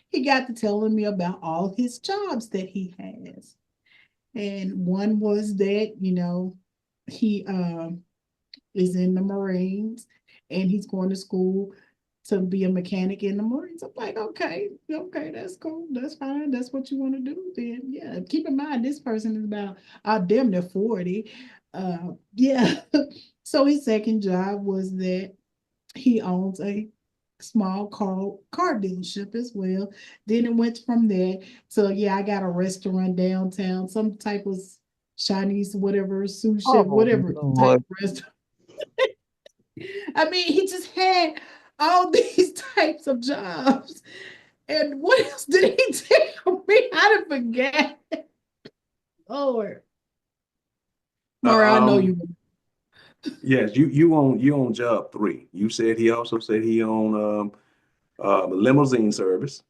he got to telling me about all his jobs that he has. And one was that, he is in the Marines and he's going to school to be a mechanic in the Marines. I'm like, okay, that's cool. That's fine. That's what you want to do. Then yeah. Keep in mind this person is about damn near 40. Yeah. So his second job was that he owns a small car dealership as well. Then it went from there. So yeah, I got a restaurant downtown, some type of Chinese, whatever, sushi, Oh, whatever type Lord. of restaurant. I mean, he just had all these types of jobs. And what else did he tell me? I done forget. Lord. Mara, I know you. Yes, you on job 3. You said he also said he on limousine service.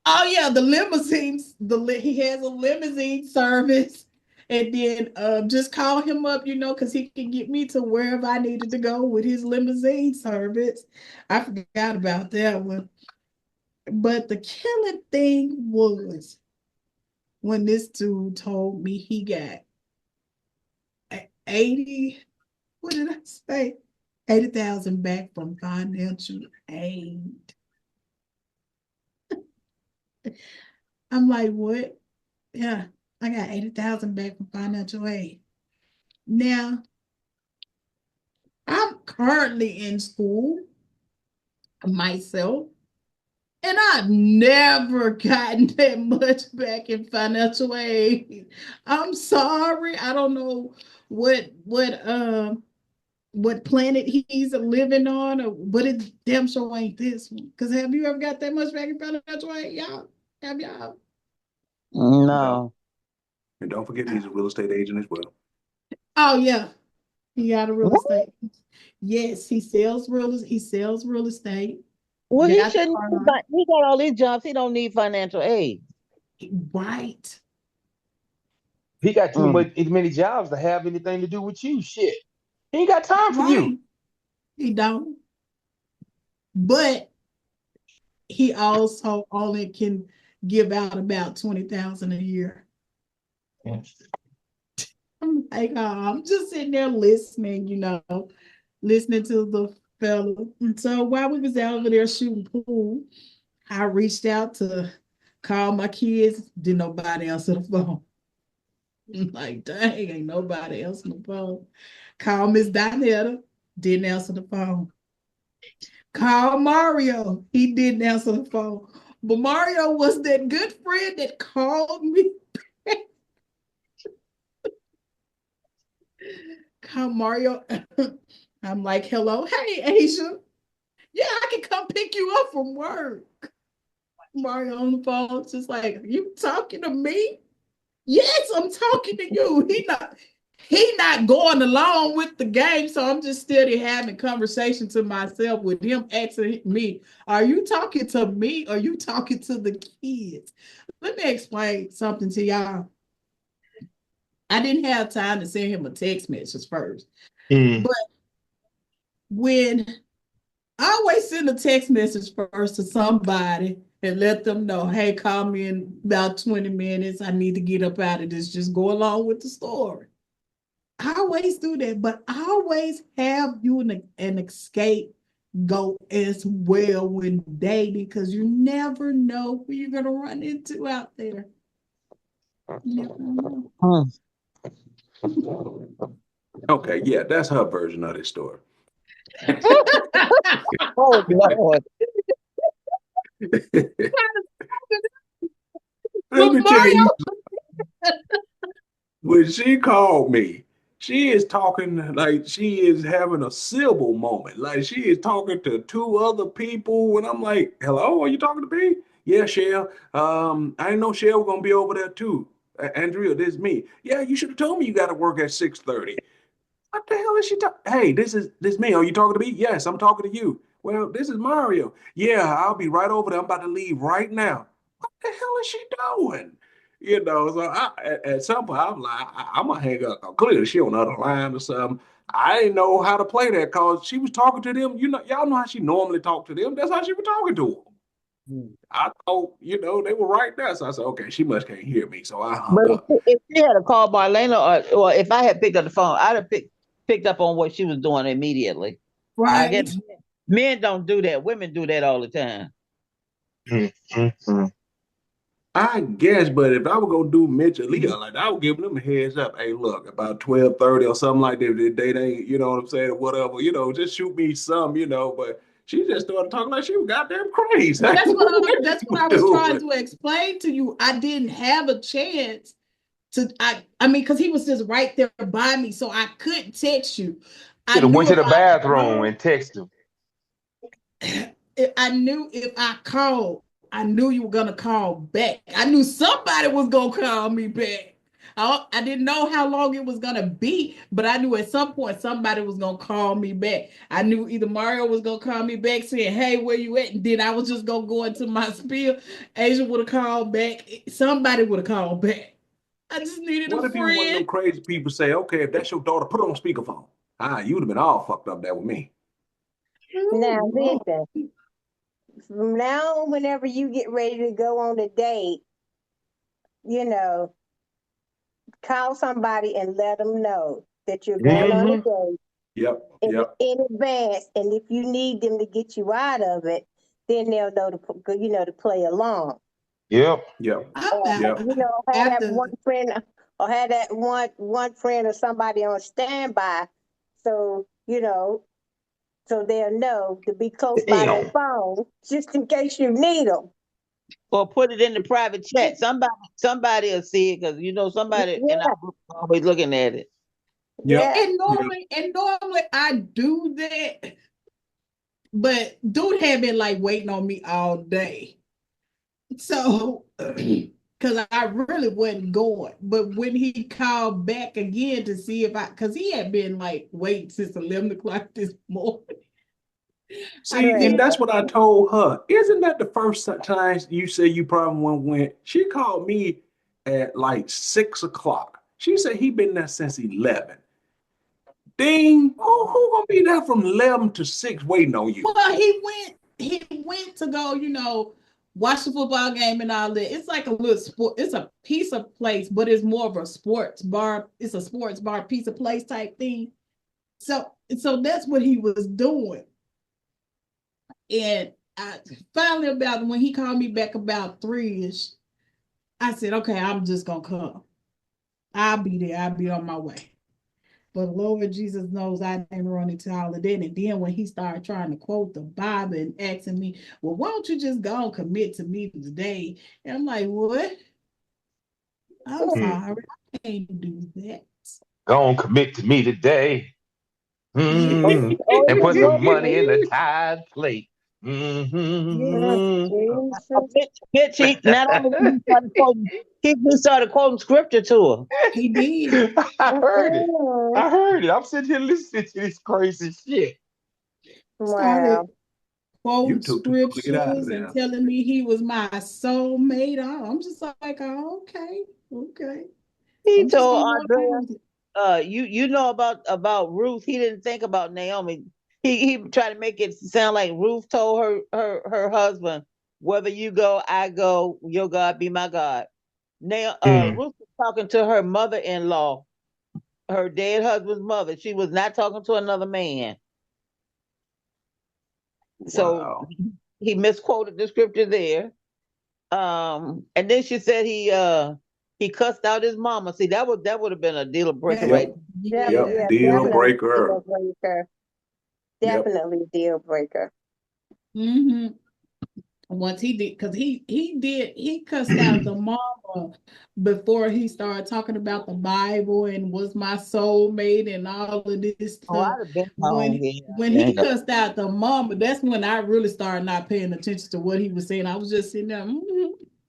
Oh yeah, the limousines. He has a limousine service. And then just call him up, because he can get me to wherever I needed to go with his limousine service. I forgot about that one. But the killing thing was when this dude told me he got 80, what did I say? 80,000 back from financial aid. I'm like, what? Yeah, I got 80,000 back from financial aid. Now, I'm currently in school myself, and I've never gotten that much back in financial aid. I'm sorry. I don't know what what planet he's living on, but it damn sure ain't this one. Because have you ever got that much back in financial aid? Y'all, have y'all? No. And don't forget, he's a real estate agent as well. Oh yeah, he got a real What? estate. Yes, he sells real estate. Well, he Got the shouldn't. car line. He got all these jobs. He don't need financial aid. Right. He got too many jobs to have anything to do with you. Shit. He ain't got time for you. Right. He don't. But he also only can give out about 20,000 a year. I'm like, I'm just sitting there listening, listening to the fella. And so while we was out over there shooting pool, I reached out to call my kids. Didn't nobody answer the phone. I'm like, dang, ain't nobody else on the phone. Call Miss Donetta. Didn't answer the phone. Call Mario. He didn't answer the phone. But Mario was that good friend that called me. Call Mario. I'm like, hello. Hey, Asia. Yeah, I can come pick you up from work. Mario on the phone, just like, you talking to me? Yes, I'm talking to you. He not going along with the game, so I'm just still having conversation to myself with him asking me, are you talking to me or are you talking to the kids? Let me explain something to y'all. I didn't have time to send him a text message first. But when I always send a text message first to somebody and let them know, hey, call me in about 20 minutes. I need to get up out of this. Just go along with the story. I always do that, but I always have you an escape go as well when dating, because you never know who you're going to run into out there. You never know. Okay, yeah, that's her version of this story. Oh, Lord. Let me tell you, when she called me, she is talking like she is having a civil moment. Like she is talking to two other people, and I'm like, hello, are you talking to me? Yeah, Shell. I didn't know Shell was gonna be over there too. Andrea, this is me. Yeah, you should have told me you got to work at 6:30. What the hell is she talking? Hey, this is me. Are you talking to me? Yes, I'm talking to you. Well, this is Mario. Yeah, I'll be right over there. I'm about to leave right now. What the hell is she doing? So at some point I'm like, I'm gonna hang up. Clearly she on the other line or something. I didn't know how to play that because she was talking to them. Y'all know how she normally talked to them. That's how she was talking to them. I thought, they were right there. So I said, okay, she must can't hear me. So I hung up. If she had called Marlena or if I had picked up the phone, I'd have picked up on what she was doing immediately. Right. I guess men don't do that. Women do that all the time. I guess, but if I were gonna do Mitch or Leah, like I would give them a heads up. Hey, look, about 12:30 or something like that. If the date ain't, you know what I'm saying, or whatever, just shoot me some, But she just started talking like she was goddamn crazy. That's what I was trying to explain to you. I didn't have a chance to. I mean, because he was just right there by me, so I couldn't text you. I went to the bathroom and texted him. I knew if I called, I knew you were gonna call back. I knew somebody was gonna call me back. I didn't know how long it was gonna be, but I knew at some point somebody was gonna call me back. I knew either Mario was gonna call me back saying, "Hey, where you at?" And then I was just gonna go into my spiel. Asia would have called back. Somebody would have called back. I just needed What a if you one of them friend. crazy people say, okay, if that's your daughter, put it on speakerphone. You would have been all fucked up there with me. Now listen, from now on, whenever you get ready to go on a date, call somebody and let them know that you're going on a date. Yep. In advance, and if you need them to get you out of it, then they'll know to play along. Yep. Have that one friend, or have that one friend or somebody on standby, so so they'll know to be close by their phone just in case you need them. Or put it in the private chat. Somebody will see it because somebody in our group is always looking at it. Yep. And normally I do that, but dude had been like waiting on me all day. So, because I really wasn't going, but when he called back again to see if because he had been like waiting since 11 o'clock this morning. See, I and did. that's what I told her. Isn't that the first time you say you probably went? She called me at like 6 o'clock. She said he been there since 11. Ding, who gonna be there from 11 to 6 waiting on you? Well, he went to go, watch the football game and all that. It's like a little sport, it's a pizza place, but it's more of a sports bar. It's a sports bar pizza place type thing. So that's what he was doing. And I finally, about when he called me back about 3-ish, I said, okay, I'm just gonna come. I'll be there. I'll be on my way. But Lord Jesus knows I didn't run into all of that. And then when he started trying to quote the Bible and asking me, well, why don't you just go and commit to me today? And I'm like, what? I'm sorry. I can't do that. Go on, commit to me today. Oh, And put yes, some money in the please. tide plate. Yes, Jesus. Bitch, not only he started quoting scripture to her. He did. I heard it. Mhm. I heard it. I'm sitting here listening to this crazy shit. Started Wow. You quoting took too long to get out of scriptures and there. telling me he was my soulmate. I'm just like, oh, okay. He I'm just told gonna go along Andrea, with it. you know about Ruth. He didn't think about Naomi. He tried to make it sound like Ruth told her husband, whether you go, I go, your God be my God. Now Mm. Ruth was talking to her mother-in-law, her dead husband's mother. She was not talking to another man. So Wow. he misquoted the scripture there. And then she said he cussed out his mama. See, that would have been a deal breaker, Yeah. right? Yep. Yeah. Yep. Deal Definitely breaker. deal breaker. Yep. Definitely deal breaker. Mm-hmm. Once he did, because he cussed out the mama before he started talking about the Bible and was my soulmate and all of this Oh, stuff. I'd have been When home. when Yeah. he cussed out the mama, that's when I really started not paying attention to what he was saying. I was just sitting there,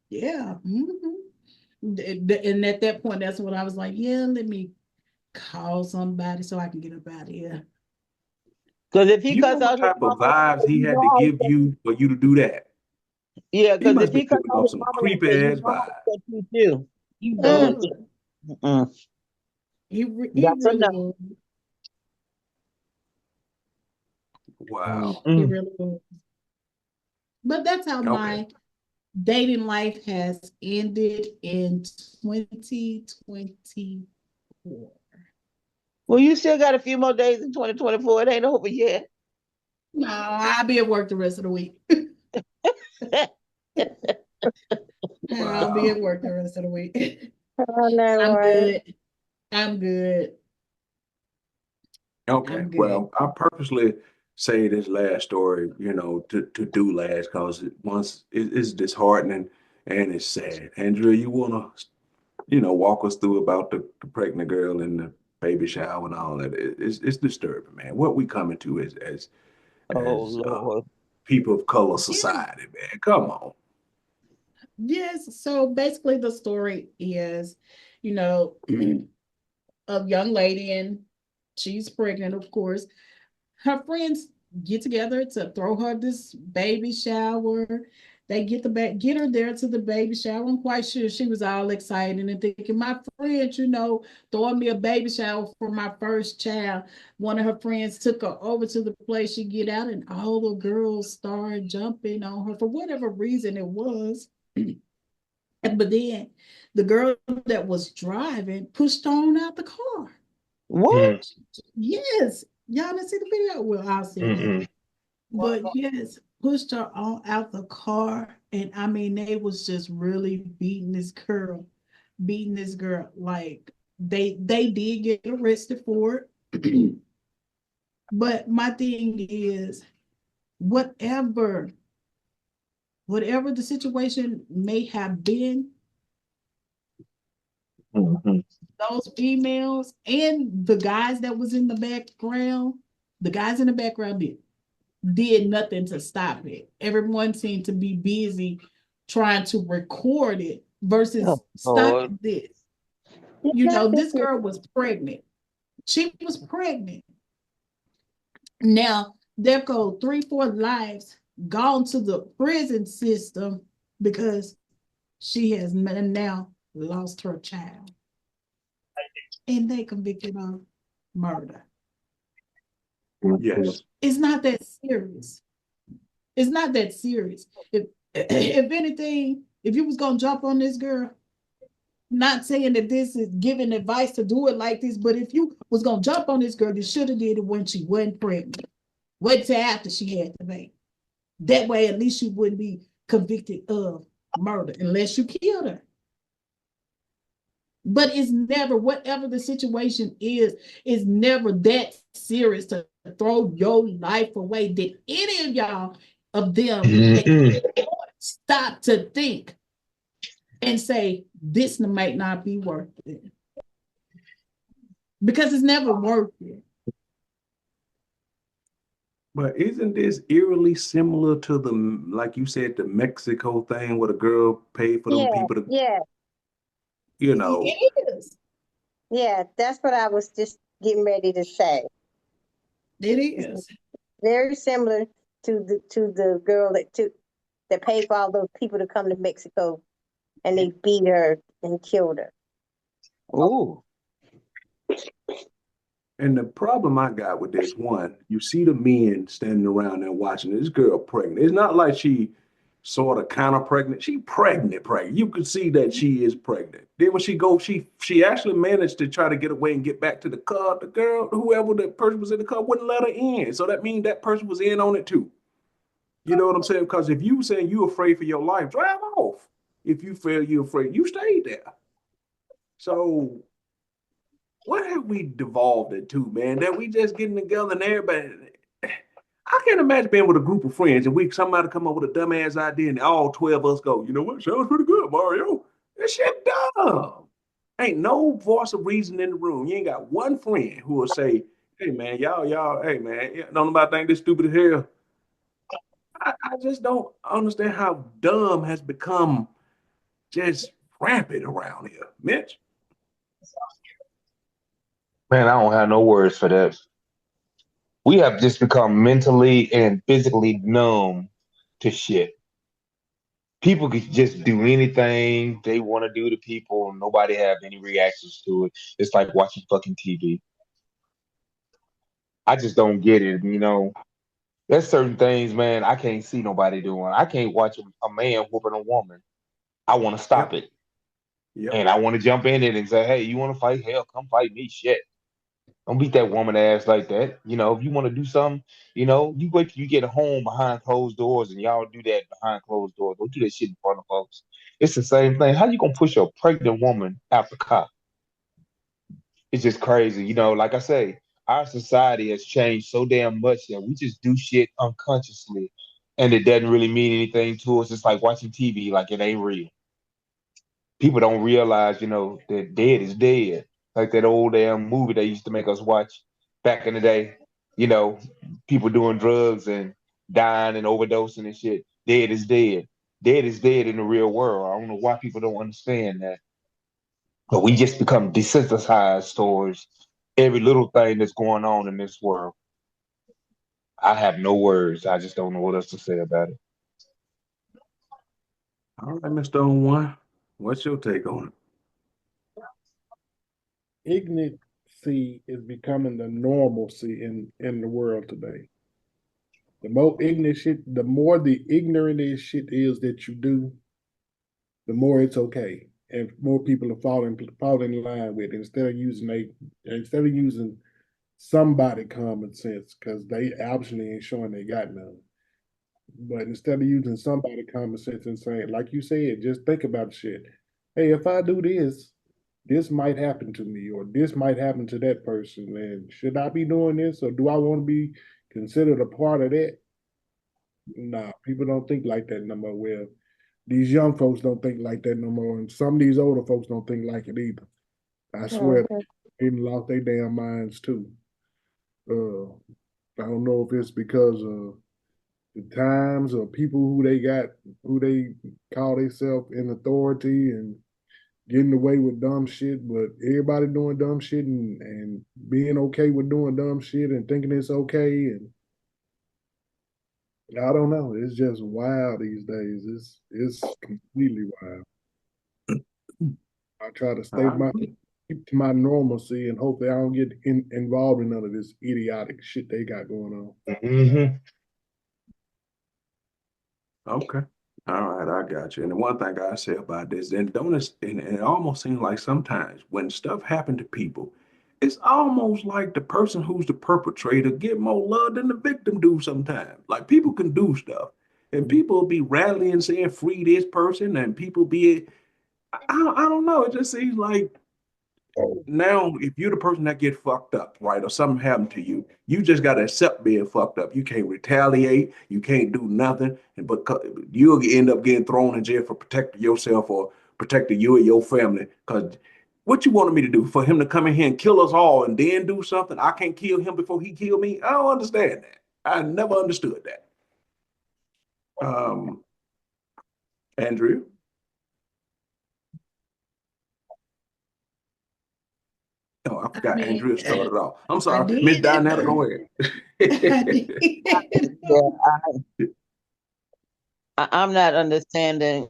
yeah. And at that point, that's when I was like, yeah, let me call somebody so I can get up out of here. Because if he You know cuss what out his type of mama, vibes he you had know to how he give you for you to do that? yeah, He because if must be he cuss giving out off his some mama like that, creepy you ass know how vibes. he treat you. He So was. He that's really enough. was. Wow. He really was. But that's how Okay. my dating life has ended in 2024. Well, you still got a few more days in 2024. It ain't over yet. No, I'll be at work the rest of the week. I'll be at Wow. work the rest of the week. Oh, no, I'm Lord. good. I'm good. Okay. I'm good. Well, I purposely say this last story, to do last because it's disheartening and it's sad. Andrea, you wanna, walk us through about the pregnant girl and the baby shower and all that. It's disturbing, man. What we coming to as Oh as Lord. people of color Yeah. society, man. Come on. Yes. So basically, the story is, a young lady, and she's pregnant, of course. Her friends get together to throw her this baby shower. They get her there to the baby shower. I'm quite sure she was all excited and thinking, my friend, throwing me a baby shower for my first child. One of her friends took her over to the place she get out, and all the girls started jumping on her for whatever reason it was. But then the girl that was driving pushed on out the car. What? Yes. Y'all didn't see the video? Well, I'll send it. Mm-mm. But yes, pushed her on out the car. And I mean, they was just really beating this girl. Like they did get arrested for it. But my thing is, whatever the situation may have been, Mhm. Those females and the guys that was in the background, the guys in the background did nothing to stop it. Everyone seemed to be busy trying to record it versus Oh, stopping this. You Not know, this this girl was pregnant. She was pregnant. Now, there go 3-4 lives gone to the prison system because she has now lost her child. And they convicted of murder. Yes. It's not that serious. It's not that serious. If anything, if you was gonna jump on this girl, not saying that this is giving advice to do it like this, but if you was gonna jump on this girl, you should have did it when she wasn't pregnant. Wait till after she had the baby. That way, at least you wouldn't be convicted of murder unless you killed her. But it's never, whatever the situation is never that serious to throw your life away. Did any of y'all of them stop to think and say, this might not be worth it? Because it's never worth it. But isn't this eerily similar to the, like you said, the Mexico thing where the girl paid for them Yeah, people to, yeah, you know? It is. yeah. That's what I was just getting ready to say. It is. Very similar to the girl that paid for all those people to come to Mexico, and they beat her and killed her. Oh, And the problem I got with this one, you see the men standing around there watching this girl pregnant. It's not like she sort of kind of pregnant. She pregnant. You could see that she is pregnant. Then when she go, she actually managed to try to get away and get back to the car. The girl, whoever the person was in the car, wouldn't let her in. So that means that person was in on it too. You know what I'm saying? Because if you saying you afraid for your life, drive off. If you feel you're afraid, you stay there. So what have we devolved into, man? That we just getting together and everybody. I can't imagine being with a group of friends and somebody come up with a dumbass idea and all 12 of us go, you know what? Sounds pretty good, Mario. That shit dumb. Ain't no voice of reason in the room. You ain't got one friend who will say, hey man, hey man, don't nobody think this stupid as hell. I just don't understand how dumb has become just rampant around here, Mitch. Man, I don't have no words for that. We have just become mentally and physically numb to shit. People could just do anything they want to do to people, and nobody have any reactions to it. It's like watching fucking TV. I just don't get it. There's certain things, man, I can't see nobody doing. I can't watch a man whooping a woman. I want to stop Yep. it. Yep. And I want to jump in it and say, hey, you want to fight? Hell, come fight me. Shit. Don't beat that woman ass like that. If you want to do something, you wait till you get home behind closed doors and y'all do that behind closed doors. Don't do that shit in front of folks. It's the same thing. How you gonna push a pregnant woman out the car? It's just crazy. Like I say, our society has changed so damn much that we just do shit unconsciously and it doesn't really mean anything to us. It's like watching TV like it ain't real. People don't realize, that dead is dead. Like that old damn movie they used to make us watch back in the day. People doing drugs and dying and overdosing and shit. Dead is dead. Dead is dead in the real world. I don't know why people don't understand that. But we just become desensitized towards every little thing that's going on in this world. I have no words. I just don't know what else to say about it. All right, Mr. On1, what's your take on it? Ignorancy is becoming the normalcy in the world today. The more ignorant shit, the more the ignorant shit is that you do, the more it's okay, and more people are falling in line with it instead of using somebody common sense because they obviously ain't showing they got none. But instead of using somebody common sense and saying, like you said, just think about shit. Hey, if I do this, this might happen to me, or this might happen to that person. And should I be doing this, or do I want to be considered a part of that? Nah, people don't think like that no more. Well, these young folks don't think like that no more, and some of these older folks don't think like it either. I swear Mhm. they done lost their damn minds too. I don't know if it's because of the times or people who they call themselves in authority and getting away with dumb shit, but everybody doing dumb shit and being okay with doing dumb shit and thinking it's okay. And I don't know. It's just wild these days. It's completely wild. I try to keep to my normalcy and hope that I don't get involved in none of this idiotic shit they got going on. Mm-hmm. Okay. All right, I got you. And the one thing I say about this, and don't it, and it almost seems like sometimes when stuff happen to people, it's almost like the person who's the perpetrator get more love than the victim do sometimes. Like people can do stuff, and people will be rallying saying free this person, and people be, I don't know. It just seems like now if you're the person that get fucked up, right, or something happened to you, you just got to accept being fucked up. You can't retaliate, you can't do nothing, and but you'll end up getting thrown in jail for protecting yourself or protecting you and your family. Because what you wanted me to do, for him to come in here and kill us all and then do something? I can't kill him before he kill me. I don't understand that. I never understood that. Andrea. Oh, I forgot Andrea started off. I'm I sorry. Miss did. Donetta, go ahead. Yeah, I'm not understanding.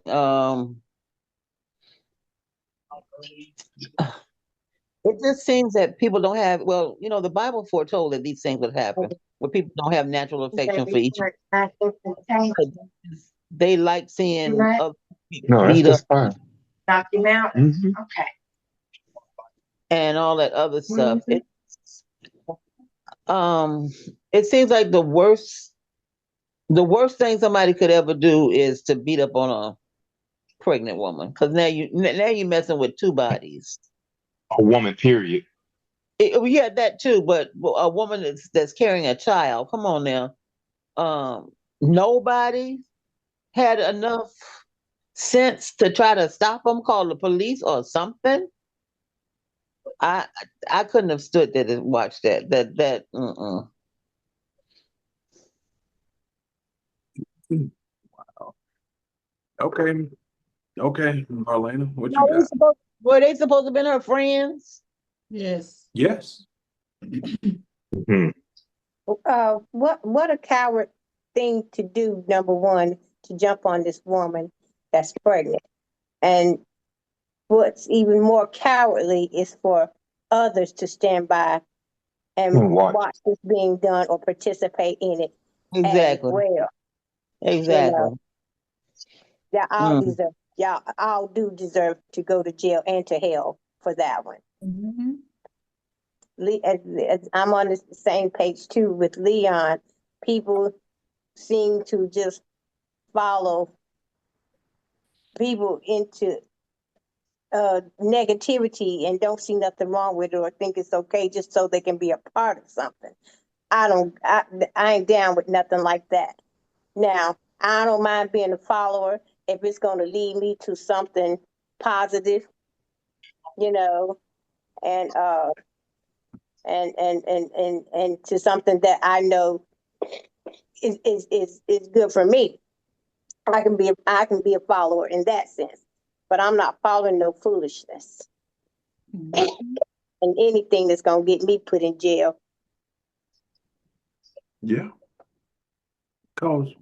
It just seems that people don't have, well, you know, the Bible foretold that these things would happen, where people don't have natural affection for each other. They like seeing other people No, that's beat up just fine. Mm-hmm. and all that other stuff. It seems like the worst thing somebody could ever do is to beat up on a pregnant woman, because now you're messing with two bodies. A woman, period. Yeah, that too, but a woman that's carrying a child. Come on now. Nobody had enough sense to try to stop them, call the police or something. I couldn't have stood there and watched that. Wow. Okay. Okay, Marlena, what you No, got? were they supposed to have been her friends? Yes. Yes. What a coward thing to do, number one, to jump on this woman that's pregnant. And what's even more cowardly is for others to stand by and watch this being done or participate in it as Exactly. well. Exactly. Y'all all do deserve to go to jail and to hell for that one. Mm-hmm. I'm on the same page too with Leon. People seem to just follow people into negativity and don't see nothing wrong with it or think it's okay just so they can be a part of something. I ain't down with nothing like that. Now, I don't mind being a follower if it's going to lead me to something positive, you know, and to something that I know is good for me. I can be a follower in that sense, but I'm not following no foolishness and anything that's gonna get me put in jail. Yeah. Because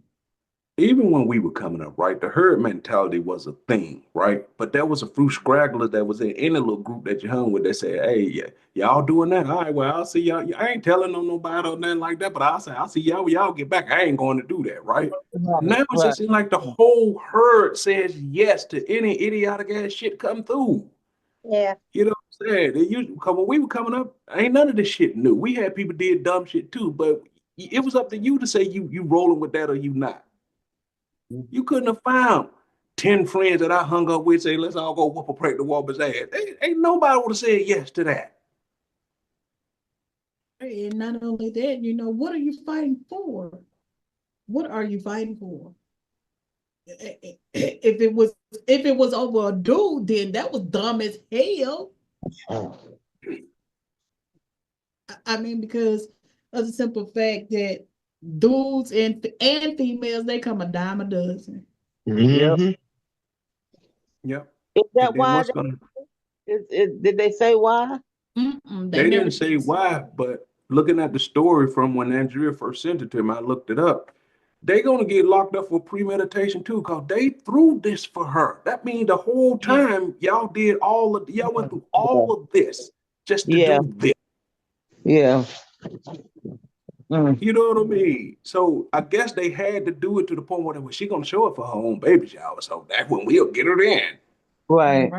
even when we were coming up, right, the herd mentality was a thing, right? But there was a few scragglers that was in any little group that you hung with that said, hey, yeah, y'all doing that? All right, well, I'll see y'all. I ain't telling on nobody or nothing like that, but I'll see y'all when y'all get back. I ain't going to do that, right? Now it's just like the whole herd says yes to any idiotic ass shit come through. Yeah. You know what I'm saying? Because when we were coming up, ain't none of this shit new. We had people did dumb shit too, but it was up to you to say you rolling with that or you not. You couldn't have found 10 friends that I hung up with say, let's all go whoop a pregnant woman's ass. Ain't nobody would have said yes to that. And not only that, you know, what are you fighting for? What are you fighting for? If it was over a dude, then that was dumb as hell. I mean, because of the simple fact that dudes and females, they come a dime a dozen. Yep. Mm-hmm. Yep. Is that And then why? what's gonna Did they say why? They they never didn't say why, but looking at the story from when Andrea first sent it to him, I looked it up. They gonna get locked up for premeditation too, because they threw this for her. That means the whole time y'all went through all of this just to Yeah. do this. Yeah. You know what I mean? So I guess they had to do it to the point where she gonna show up for her own baby shower. So that's when we'll get her in. Right.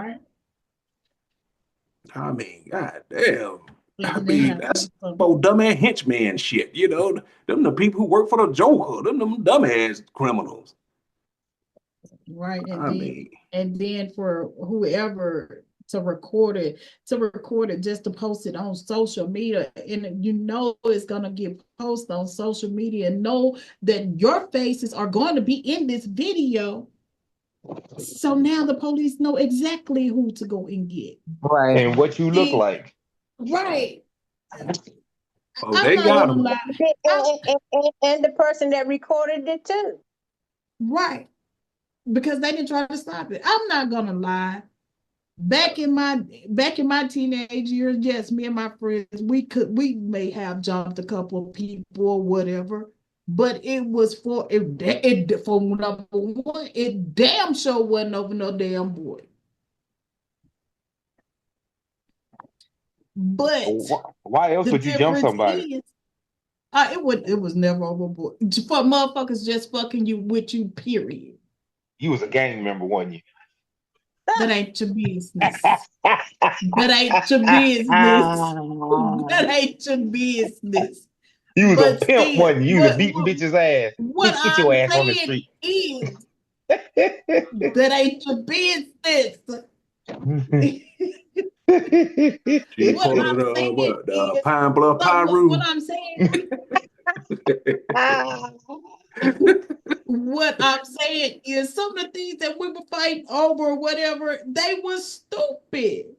I mean, god damn. I And they mean, have that's for dumbass henchman shit. You know, them the people who work for the Joker. Them dumbass criminals. right, I mean, and then for whoever to record it just to post it on social media, and you know it's gonna get posted on social media, and know that your faces are going to be in this video. So now the police know exactly who to go and get. Right. And what you look like. Right. oh, I'm they not got gonna them. lie. And the person that recorded it too. Right. Because they didn't try to stop it. I'm not gonna lie. Back in my teenage years, yes, me and my friends, we may have jumped a couple of people or whatever, but it was for number one, it damn sure wasn't over no damn boy. But Why else the would you jump difference somebody? is, it was never over boy. For motherfuckers just fucking you with you, period. You was a gang member, wasn't you? That ain't your business. That ain't your business. That ain't your business. You was But a pimp, still, wasn't you? You was beating bitches' ass. what Get your I'm ass on the saying street. is that ain't your business. She What called I'm it saying the is, Pine Bluff Pyru. what I'm saying, what I'm saying is some of the things that we were fighting over or whatever, they were stupid.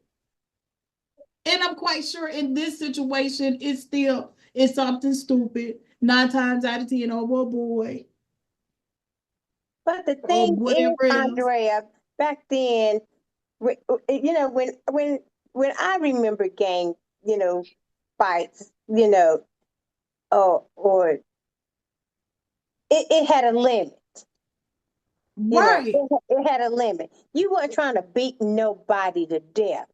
And I'm quite sure in this situation, it's something stupid. 9 times out of 10 over a boy. But the Or thing is, whatever else. Andrea, back then, you know, when I remember gang, you know, fights, you know, or it had a limit. You Right. know, it had a limit. You weren't trying to beat nobody to death.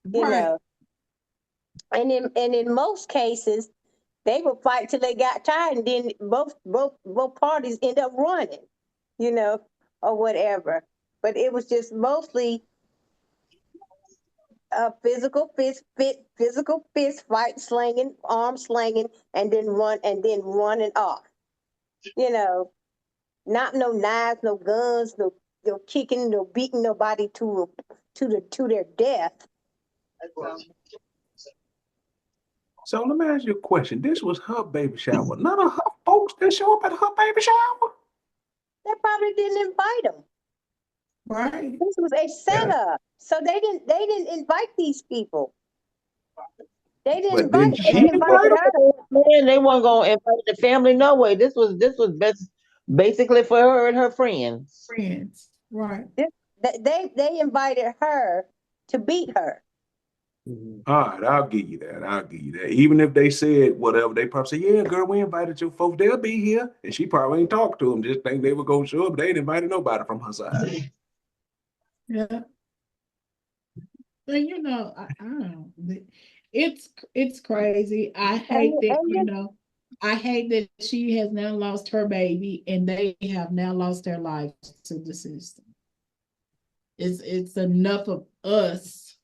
You Right. know. And in most cases, they would fight till they got tired, and then both parties end up running, you know, or whatever. But it was just mostly physical fist fight, slinging, arm slinging, and then running off. You know, not no knives, no guns, no kicking, no beating nobody to their death. So let me ask you a question. This was her baby shower. None of her folks didn't show up at her baby shower. They probably didn't invite them. Right. This was a setup, so they didn't invite these people. They didn't But invite. then They she invited her. Man, they weren't gonna invite the family no way. This was basically for her and her friends. Friends. Right. They invited her to beat her. All right, I'll give you that. I'll give you that. Even if they said whatever, they probably say, "Yeah, girl, we invited your folks. They'll be here." And she probably ain't talked to them. Just think they were gonna show up. They ain't invited nobody from her side. Yeah. But you know, I don't know. It's crazy. I hate that, I hate that she has now lost her baby and they have now lost their lives to the system. It's enough of us,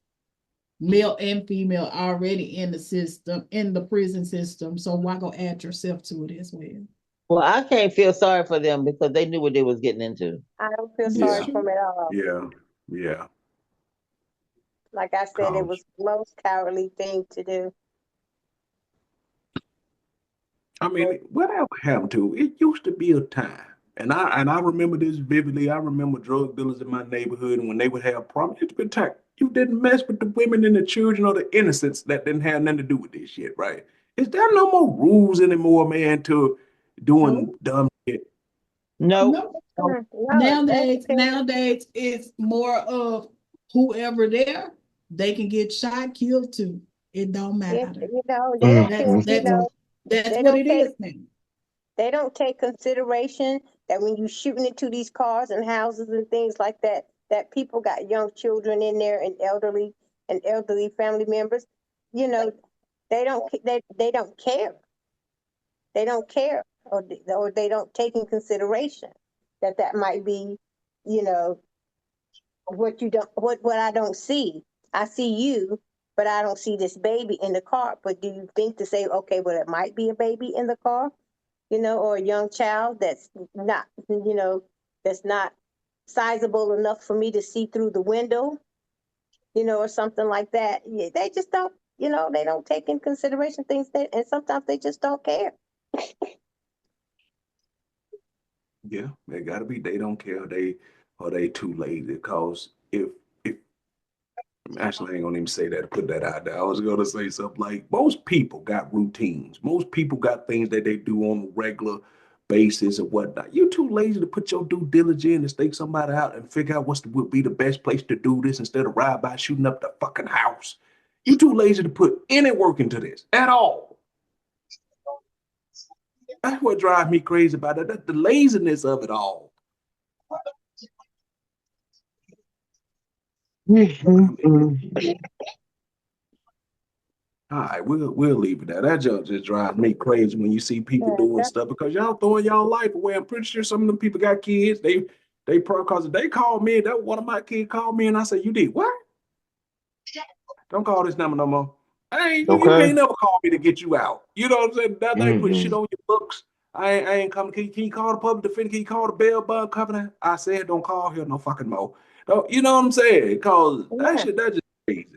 male and female, already in the system, in the prison system. So why go add yourself to it as well? Well, I can't feel sorry for them because they knew what they was getting into. I don't feel sorry for them at all. Yeah. Like I said, it was the most cowardly thing to do. I mean, whatever happened to it used to be a time And I remember this vividly. I remember drug dealers in my neighborhood, and when they would have problems, it's protect. You didn't mess with the women and the children or the innocents that didn't have nothing to do with this shit, right? Is there no more rules anymore, man, to doing dumb shit? No. No, Nowadays it's more of whoever there, they can get shot, killed too. It don't If, matter. you know, they don't That's think, you that's know, that's they what don't it take is now. they don't take consideration that when you shooting into these cars and houses and things like that, that people got young children in there and elderly family members. You know, they don't care. They don't care, or they don't take in consideration that that might be, you know, what I don't see. I see you, but I don't see this baby in the car. But do you think to say, okay, well, it might be a baby in the car, you know, or a young child that's not, you know, that's not sizable enough for me to see through the window, you know, or something like that. Yeah, they just don't, you know, they don't take in consideration things that, and sometimes they just don't care. Yeah, they gotta be. They don't care. They too lazy. Because if actually I ain't gonna even say that. Put that out there. I was gonna say something like most people got routines. Most people got things that they do on a regular basis or whatnot. You're too lazy to put your due diligence in and stake somebody out and figure out would be the best place to do this instead of ride by shooting up the fucking house. You too lazy to put any work into this at all. That's what drives me crazy about it. That's the laziness of it all. All right, we'll leave it there. That just drives me crazy when you see people doing stuff because y'all throwing y'all life away. I'm pretty sure some of them people got kids. They pro because they called me. That one of my kids called me and I said, "You did what? Don't call this number no more. Hey, you Okay. ain't never called me to get you out. You know what I'm saying? That ain't put shit Mm-mm. on your books. I ain't coming. Can you call the public defender? Can you call the bail bond company? I said, don't call here no fucking more. Don't, you know what I'm saying? Because that Yeah. shit, that just crazy.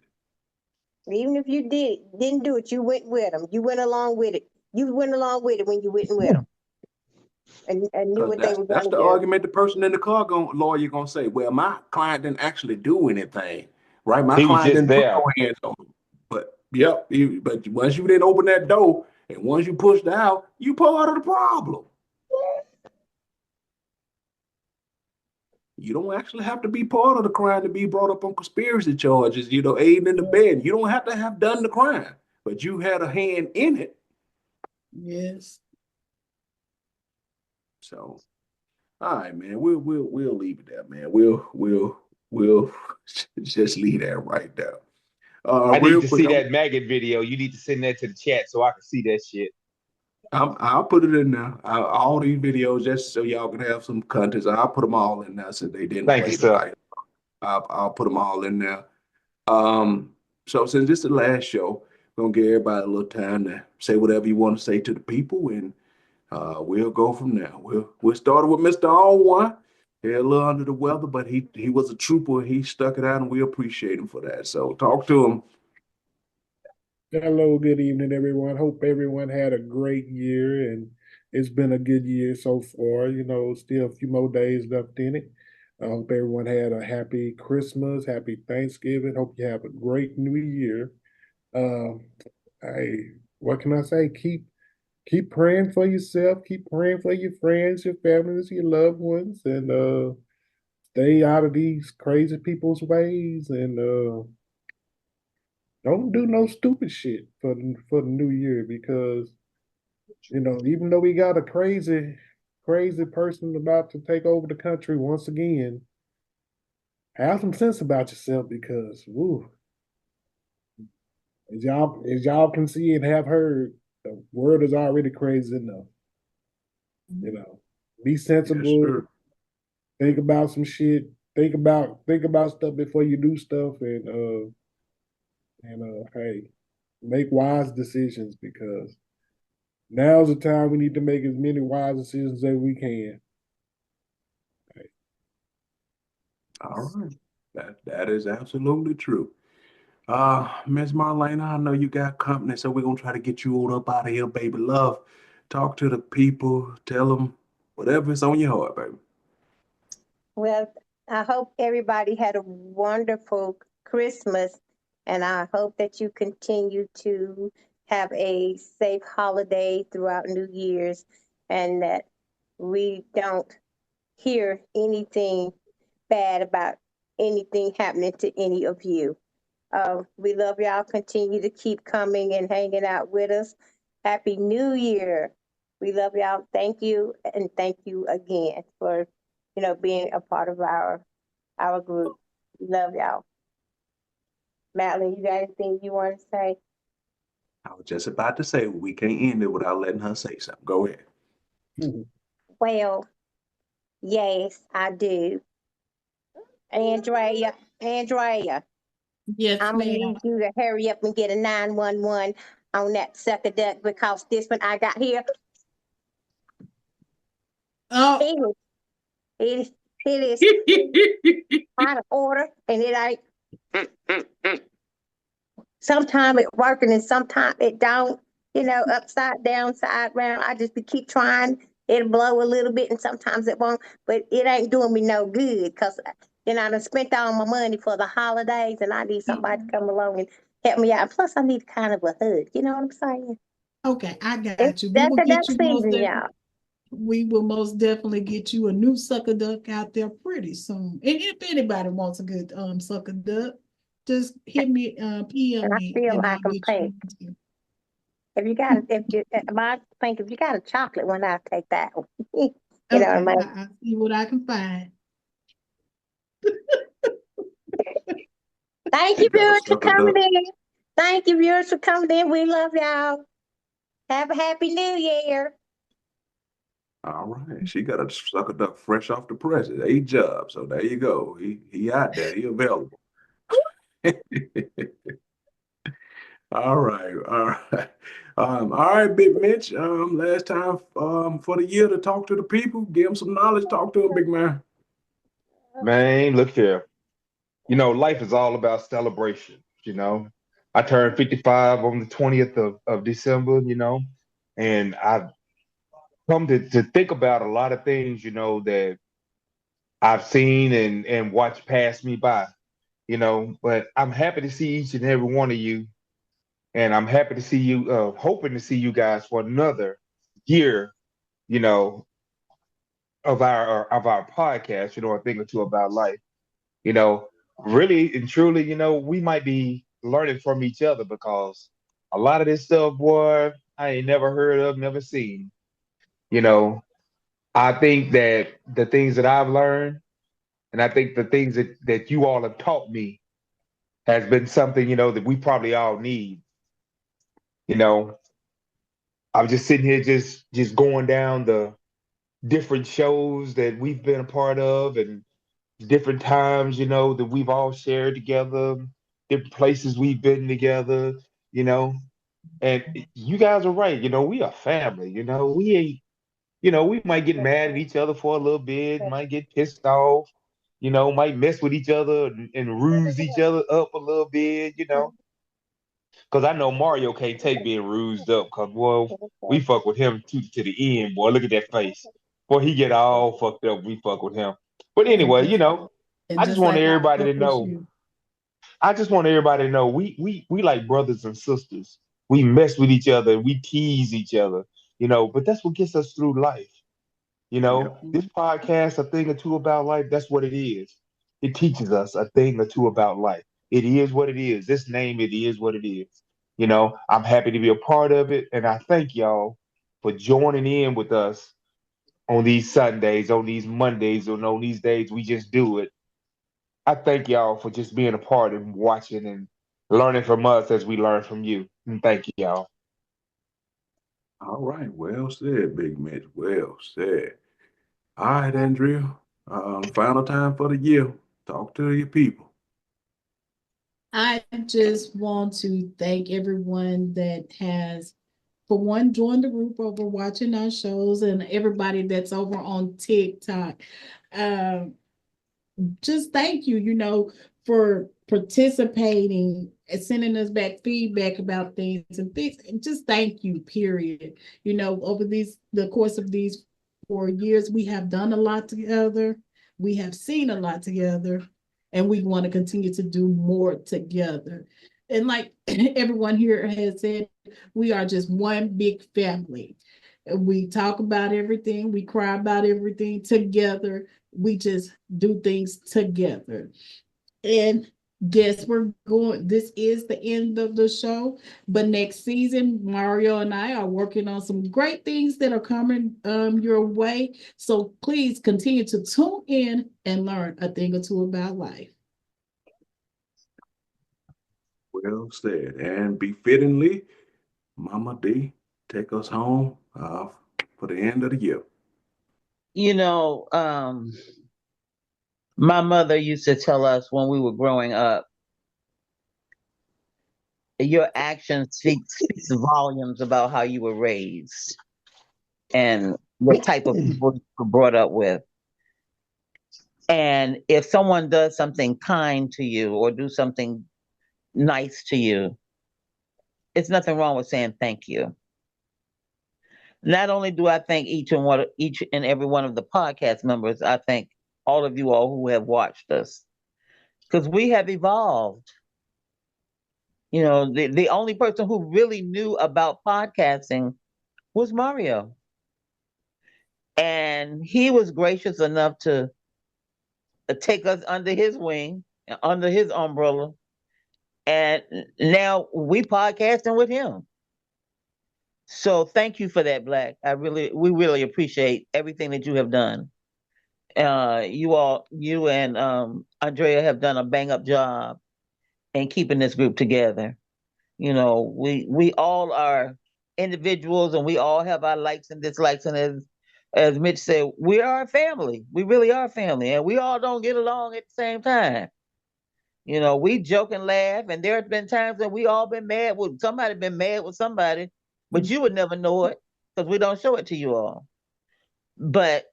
Even if you didn't do it, you went with them. You went along with it. You went along with it when you went with them and knew Because what they were that's going to the do. argument the person in the car lawyer gonna say. Well, my client didn't actually do anything, right? My He was client just didn't put there. no hands on him. But yep, but once you didn't open that door and once you pushed out, you part of the problem. You don't actually have to be part of the crime to be brought up on conspiracy charges, aiding and abetting. You don't have to have done the crime, but you had a hand in it. Yes. So, all right, man, we'll leave it there, man. We'll just leave that right there. I need Real to quick, see that maggot video. You need to send that to the chat so I can see that shit. I'll put it in there. All these videos, just so y'all can have some context. I'll put them all in there so they didn't Thank play you, sir. tonight. I'll put them all in there. So since this is the last show, we're gonna give everybody a little time to say whatever you want to say to the people, and we'll go from there. We'll start with Mr. All One. He's a little under the weather, but he was a trooper. He stuck it out, and we appreciate him for that. So talk to him. Hello, good evening, everyone. Hope everyone had a great year, and it's been a good year so far. You know, still a few more days left in it. I hope everyone had a happy Christmas, happy Thanksgiving. Hope you have a great New Year. Um, what can I say? Keep praying for yourself. Keep praying for your friends, your families, your loved ones, and stay out of these crazy people's ways, and don't do no stupid shit for the new year, because even though we got a crazy person about to take over the country once again, have some sense about yourself, because as y'all can see and have heard, the world is already crazy enough. Be Yes, sensible. sir. Think about some shit. Think about stuff before you do stuff, and hey, make wise decisions, because now's the time we need to make as many wise decisions as we can. All right. That is absolutely true. Miss Marlena, I know you got company, so we're gonna try to get you on up out of here, baby love. Talk to the people, tell them Whatever's on your heart, baby. Well, I hope everybody had a wonderful Christmas, and I hope that you continue to have a safe holiday throughout New Year's, and that we don't hear anything bad about anything happening to any of you. We love y'all. Continue to keep coming and hanging out with us. Happy New Year. We love y'all. Thank you, and thank you again for being a part of our group. We love y'all. Madeline, you got anything you want to say? I was just about to say we can't end it without letting her say something. Go ahead. Well, yes, I do. Andrea, Yes, I'm gonna ma'am. need you to hurry up and get a 911 on that sucker duck, because this one I got here, Oh, it is out of order, and it ain't. Sometimes it working and sometimes it don't. Upside down, side round. I just keep trying. It'll blow a little bit, and sometimes it won't. But it ain't doing me no good, because I done spent all my money for the holidays, and I need somebody to come along and help me out. And plus, I need kind of a hug. You know what I'm saying? okay, I got It's you. that's that season, y'all. We will most definitely get you a new sucker duck out there pretty soon. And if anybody wants a good sucker duck, just hit me, PM And I me, feel and like I'll I'm get pink. you. If you got, if you got a chocolate one, I'll take that one. You know Okay, what I mean? I see what I can find. Thank She you, got a viewers, for sucker coming duck. in. Thank you, viewers, for coming in. We love y'all. Have a happy New Year. All right. She got a sucker duck fresh off the press. It's a job. So there you go. He out there. He available. All right. All right. All right, Big Mitch. Last time for the year to talk to the people, give them some knowledge, talk to them, big man. Man, look here. Life is all about celebration. I turned 55 on the 20th of December, and I've come to think about a lot of things, that I've seen and watched pass me by, but I'm happy to see each and every one of you. And I'm happy to see you, hoping to see you guys for another year, you know, of our podcast, a thing or two about life. You know, Really and truly, we might be learning from each other, because a lot of this stuff, boy, I ain't never heard of, never seen. You know, I think that the things that I've learned, and I think the things that you all have taught me has been something, that we probably all need. You know, I'm just sitting here just going down the different shows that we've been a part of, and different times, that we've all shared together, different places we've been together, you know. And you guys are right, we are family, we ain't, we might get mad at each other for a little bit, might get pissed off, might mess with each other and ruse each other up a little bit, Because I know Mario can't take being rused up, because, boy, we fuck with him to the end, boy. Look at that face. Boy, he get all fucked up. We fuck with him. But And anyway, just, and I just just want like I everybody fuck to with know. you. I just want everybody to know we like brothers and sisters. We mess with each other. We tease each other. But that's what gets us through life. Yep. This podcast, a thing or two about life. That's what it is. It teaches us a thing or two about life. It is what it is. This name, it is what it is. I'm happy to be a part of it, and I thank y'all for joining in with us on these Sundays, on these Mondays, and on these days we just do it. I thank y'all for just being a part and watching and learning from us as we learn from you. And thank y'all. All right. Well said, Big Mitch. Well said. All right, Andrea. Final time for the year. Talk to your people. I just want to thank everyone that has, for one, joined the group over watching our shows, and everybody that's over on TikTok. Just thank you, for participating and sending us back feedback about things and things. And just thank you, period. Over the course of these 4 years. We have done a lot together. We have seen a lot together, and we want to continue to do more together. And like everyone here has said, we are just one big family. We talk about everything, we cry about everything together. We just do things together. And guess this is the end of the show, but next season Mario and I are working on some great things that are coming your way, so please continue to tune in and learn a thing or two about life. Well said. And befittingly, Mama D, take us home for the end of the year. You know, my mother used to tell us when we were growing up, your actions speaks volumes about how you were raised and what type of people you were brought up with. And if someone does something kind to you or do something nice to you, it's nothing wrong with saying thank you. Not only do I thank each and every one of the podcast members, I thank all of you all who have watched us, because we have evolved. You know, the only person who really knew about podcasting was Mario. And he was gracious enough to take us under his wing, under his umbrella. And now we podcasting with him. So thank you for that, Black. We really appreciate everything that you have done. You and Andrea have done a bang up job in keeping this group together. You know, we all are individuals and we all have our likes and dislikes. And as Mitch said, we are a family. We really are a family, and we all don't get along at the same time. You know, we joke and laugh, and there have been times that we all been mad with somebody, but you would never know it because we don't show it to you all. But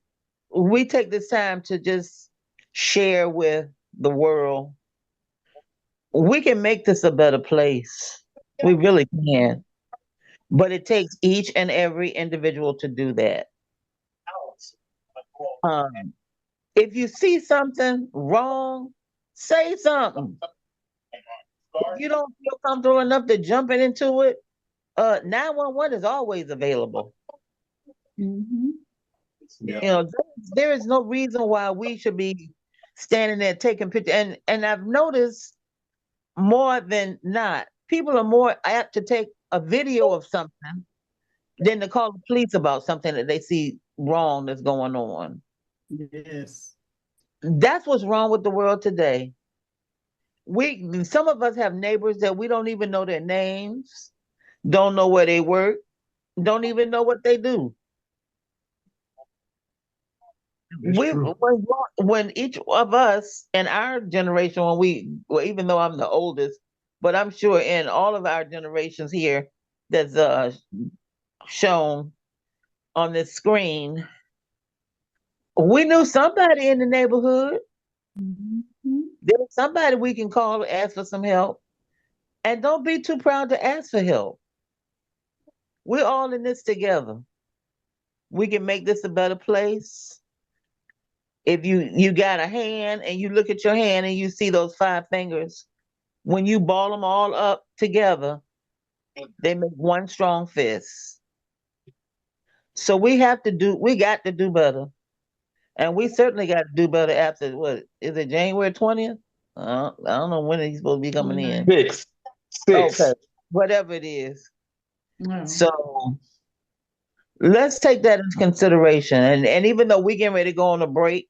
we take this time to just share with the world. We can make this a better place. We really can. But it takes each and every individual to do that. If you see something wrong, say something. If you don't feel comfortable enough to jumping into it, 911 is always available. Mm-hmm. You know, there is no reason why we should be standing there taking pictures. And I've noticed more than not, people are more apt to take a video of something than to call the police about something that they see wrong that's going on. Yes. That's what's wrong with the world today. Some of us have neighbors that we don't even know their names, don't know where they work, don't even know what they do. When each of us in our generation, even though I'm the oldest, but I'm sure in all of our generations here that's shown on this screen, we knew somebody in the neighborhood. Mm-hmm. There was somebody we can call to ask for some help. And don't be too proud to ask for help. We're all in this together. We can make this a better place. If you got a hand and you look at your hand and you see those 5 fingers, when you ball them all up together, they make one strong fist. So we got to do better. And we certainly got to do better after, what, is it January 20th? I don't know when he's supposed to be coming in. 6. Okay, whatever it is. Wow. So let's take that into consideration. And even though we're getting ready to go on a break,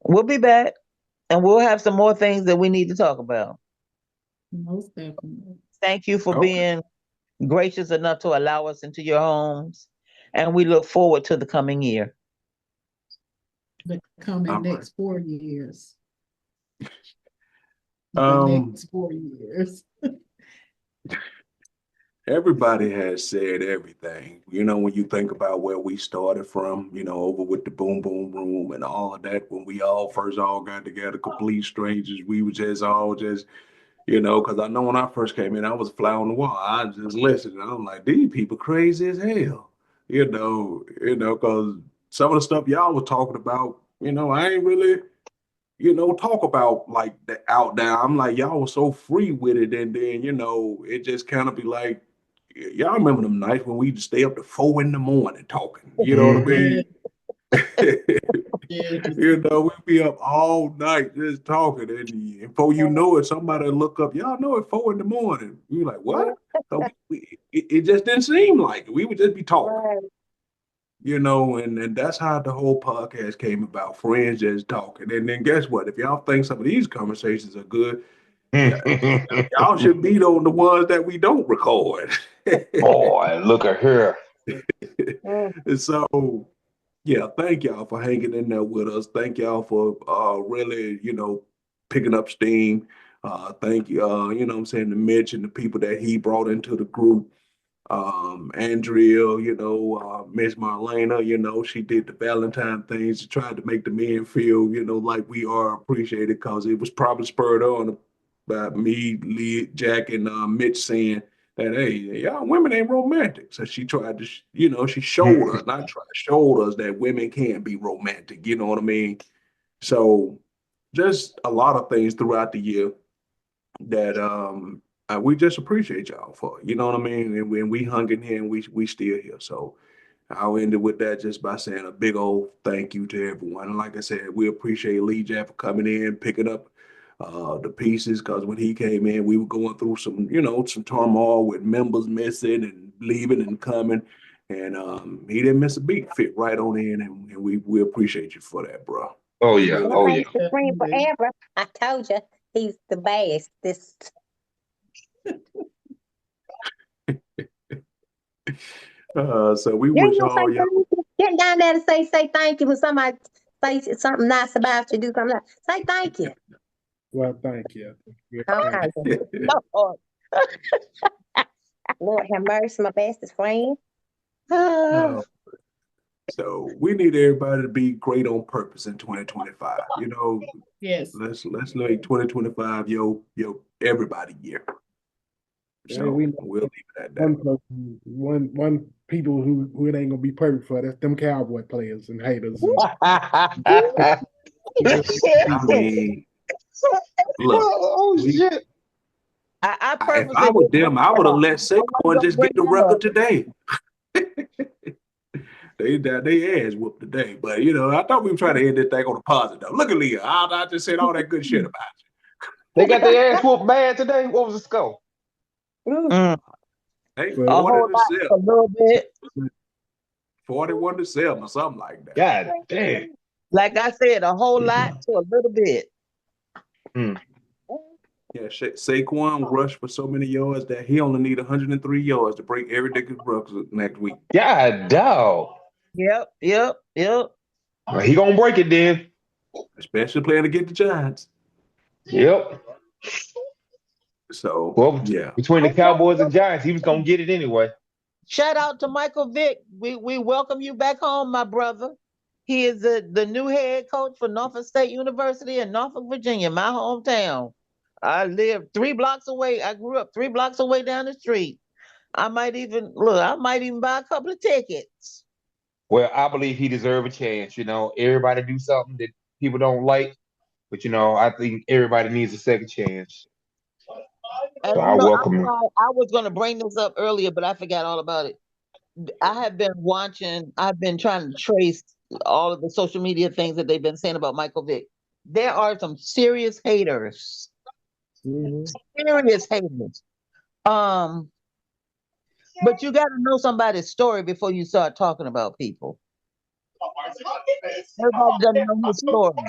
we'll be back and we'll have some more things that we need to talk about. Most definitely. Thank you for being gracious enough to allow us into your homes. And we look forward to the coming year. The coming next 4 years. Next 4 years. Everybody has said everything. You know, when you think about where we started from, you know, over with the Boom Boom Room and all of that, when we first got together, complete strangers, we were just, you know, because I know when I first came in, I was a fly on the wall. I just listened, and I'm like, these people crazy as hell, you know, because some of the stuff y'all was talking about, I ain't really, talk about like the out there. I'm like, y'all was so free with it, and then it just kind of be like, y'all remember them nights when we used to stay up to 4 in the morning talking. You know what I mean? We'd be up all night just talking, and before you know it, somebody look up. Y'all know it's 4 in the morning. We like, what? So it just didn't seem like it. We would just be talking. Right. And that's how the whole podcast came about, friends just talking. And then guess what? If y'all think some of these conversations are good, y'all should be on the ones that we don't record. Boy, look at her. So, yeah, thank y'all for hanging in there with us. Thank y'all for really, picking up steam. Thank you, what I'm saying, to Mitch and the people that he brought into the group. Andrea, Miss Marlena, she did the Valentine things. She tried to make the men feel, like we are appreciated, because it was probably spurred on by me, Lee, Jack, and Mitch saying that, hey, y'all women ain't romantic. So she tried to, she showed us, not tried, showed us that women can be romantic. You know what I mean? So just a lot of things throughout the year that we just appreciate y'all for, you know what I mean? And when we hung in here and we still here. So I'll end it with that just by saying a big old thank you to everyone. And like I said, we appreciate Lee Jack for coming in, picking up the pieces, because when he came in, we were going through some, some turmoil with members missing and leaving and coming. And he didn't miss a beat, fit right on in, and we appreciate you for that, bro. Oh yeah, oh yeah. Supreme forever. I told you, he's the bestest. So we You wish ain't gonna say all y'all. thank you. Get down there to say thank you when somebody say something nice about you, do something nice. Say thank you. Well, thank you. Okay. Lord. Lord have mercy, my bestest friend. So we need everybody to be great on purpose in 2025. Yes. Let's make 2025 yo everybody year. So Yeah, we we'll leave it at that. one people who it ain't gonna be perfect for. That's them Cowboy players and haters. I mean, look, oh shit. I if purposely I was didn't them, bring I that would have up. let I Saquon wasn't just gonna get the bring that record up. today. They ass whooped today, but I thought we were trying to end this thing on a positive note. Look at Leah, I just said all that good shit about you. They got their ass whooped bad today. What was the score? Hey, A whole 40 to lot, 7. a little bit. 41 to 7 or something like that. God damn. Like I said, a whole lot to a little bit. Yeah, Saquon rushed for so many yards that he only need 103 yards to break every Dickens record next week. God dog. Yep. Well, he gonna break it then. Especially playing against the Giants. Yep. So, Well, yeah. between the Cowboys and Giants, he was gonna get it anyway. Shout out to Michael Vick. We welcome you back home, my brother. He is the new head coach for Norfolk State University in Norfolk, Virginia, my hometown. I live 3 blocks away. I grew up 3 blocks away down the street. I might even buy a couple of tickets. Well, I believe he deserves a chance. Everybody do something that people don't like, but I think everybody needs a second chance. And So I welcome I'm him. sorry, I was going to bring this up earlier, but I forgot all about it. I've been trying to trace all of the social media things that they've been saying about Michael Vick. There are some serious haters. Serious haters. But you got to know somebody's story before you start talking about people. Everybody doesn't know his story.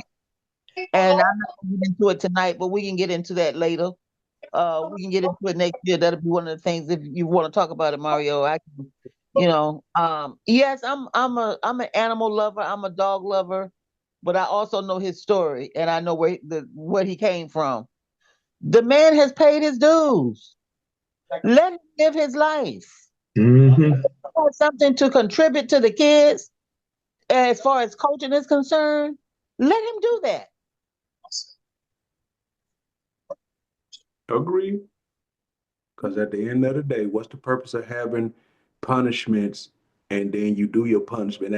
And I'm not going to get into it tonight, but we can get into that later. We can get into it next year. That'll be one of the things if you want to talk about it, Mario. I can, yes, I'm an animal lover. I'm a dog lover, but I also know his story and I know where he came from. The man has paid his dues. Let him live his life. Something to contribute to the kids as far as coaching is concerned. Let him do that. Agree. Because at the end of the day, what's the purpose of having punishments and then you do your punishment.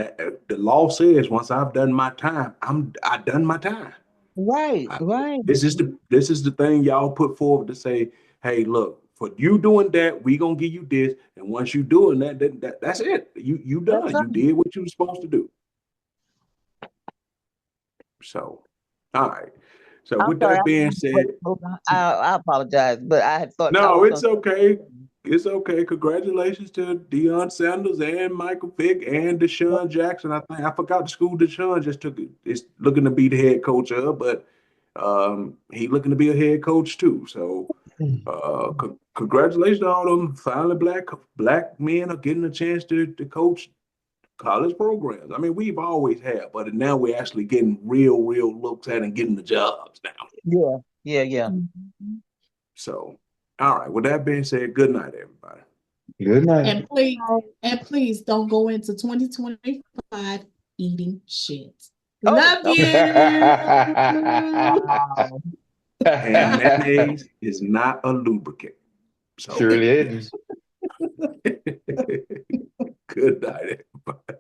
The law says once I've done my time, I done my time. Right, right. This is the thing y'all put forward to say, hey, look, for you doing that, we gonna give you this, and once you doing that's it. You done. That's You right. did what you were supposed to do. So, all right. So I'm with sorry. that being said, I apologize, but I had thought. no, it's okay. It's okay. Congratulations to Deion Sanders and Michael Vick and Deshaun Jackson. I forgot the school Deshaun just took it. Is looking to be the head coach of, but he looking to be a head coach too. So congratulations to all them finally black men are getting a chance to coach college programs. I mean, we've always had, but now we're actually getting real looks at and getting the jobs now. Yeah. So, all right. With that being said, good night, everybody. Good night. And please don't go into 2025 eating shit. Oh, Love you. And mayonnaise is not a lubricant. So Surely isn't. good night, everybody.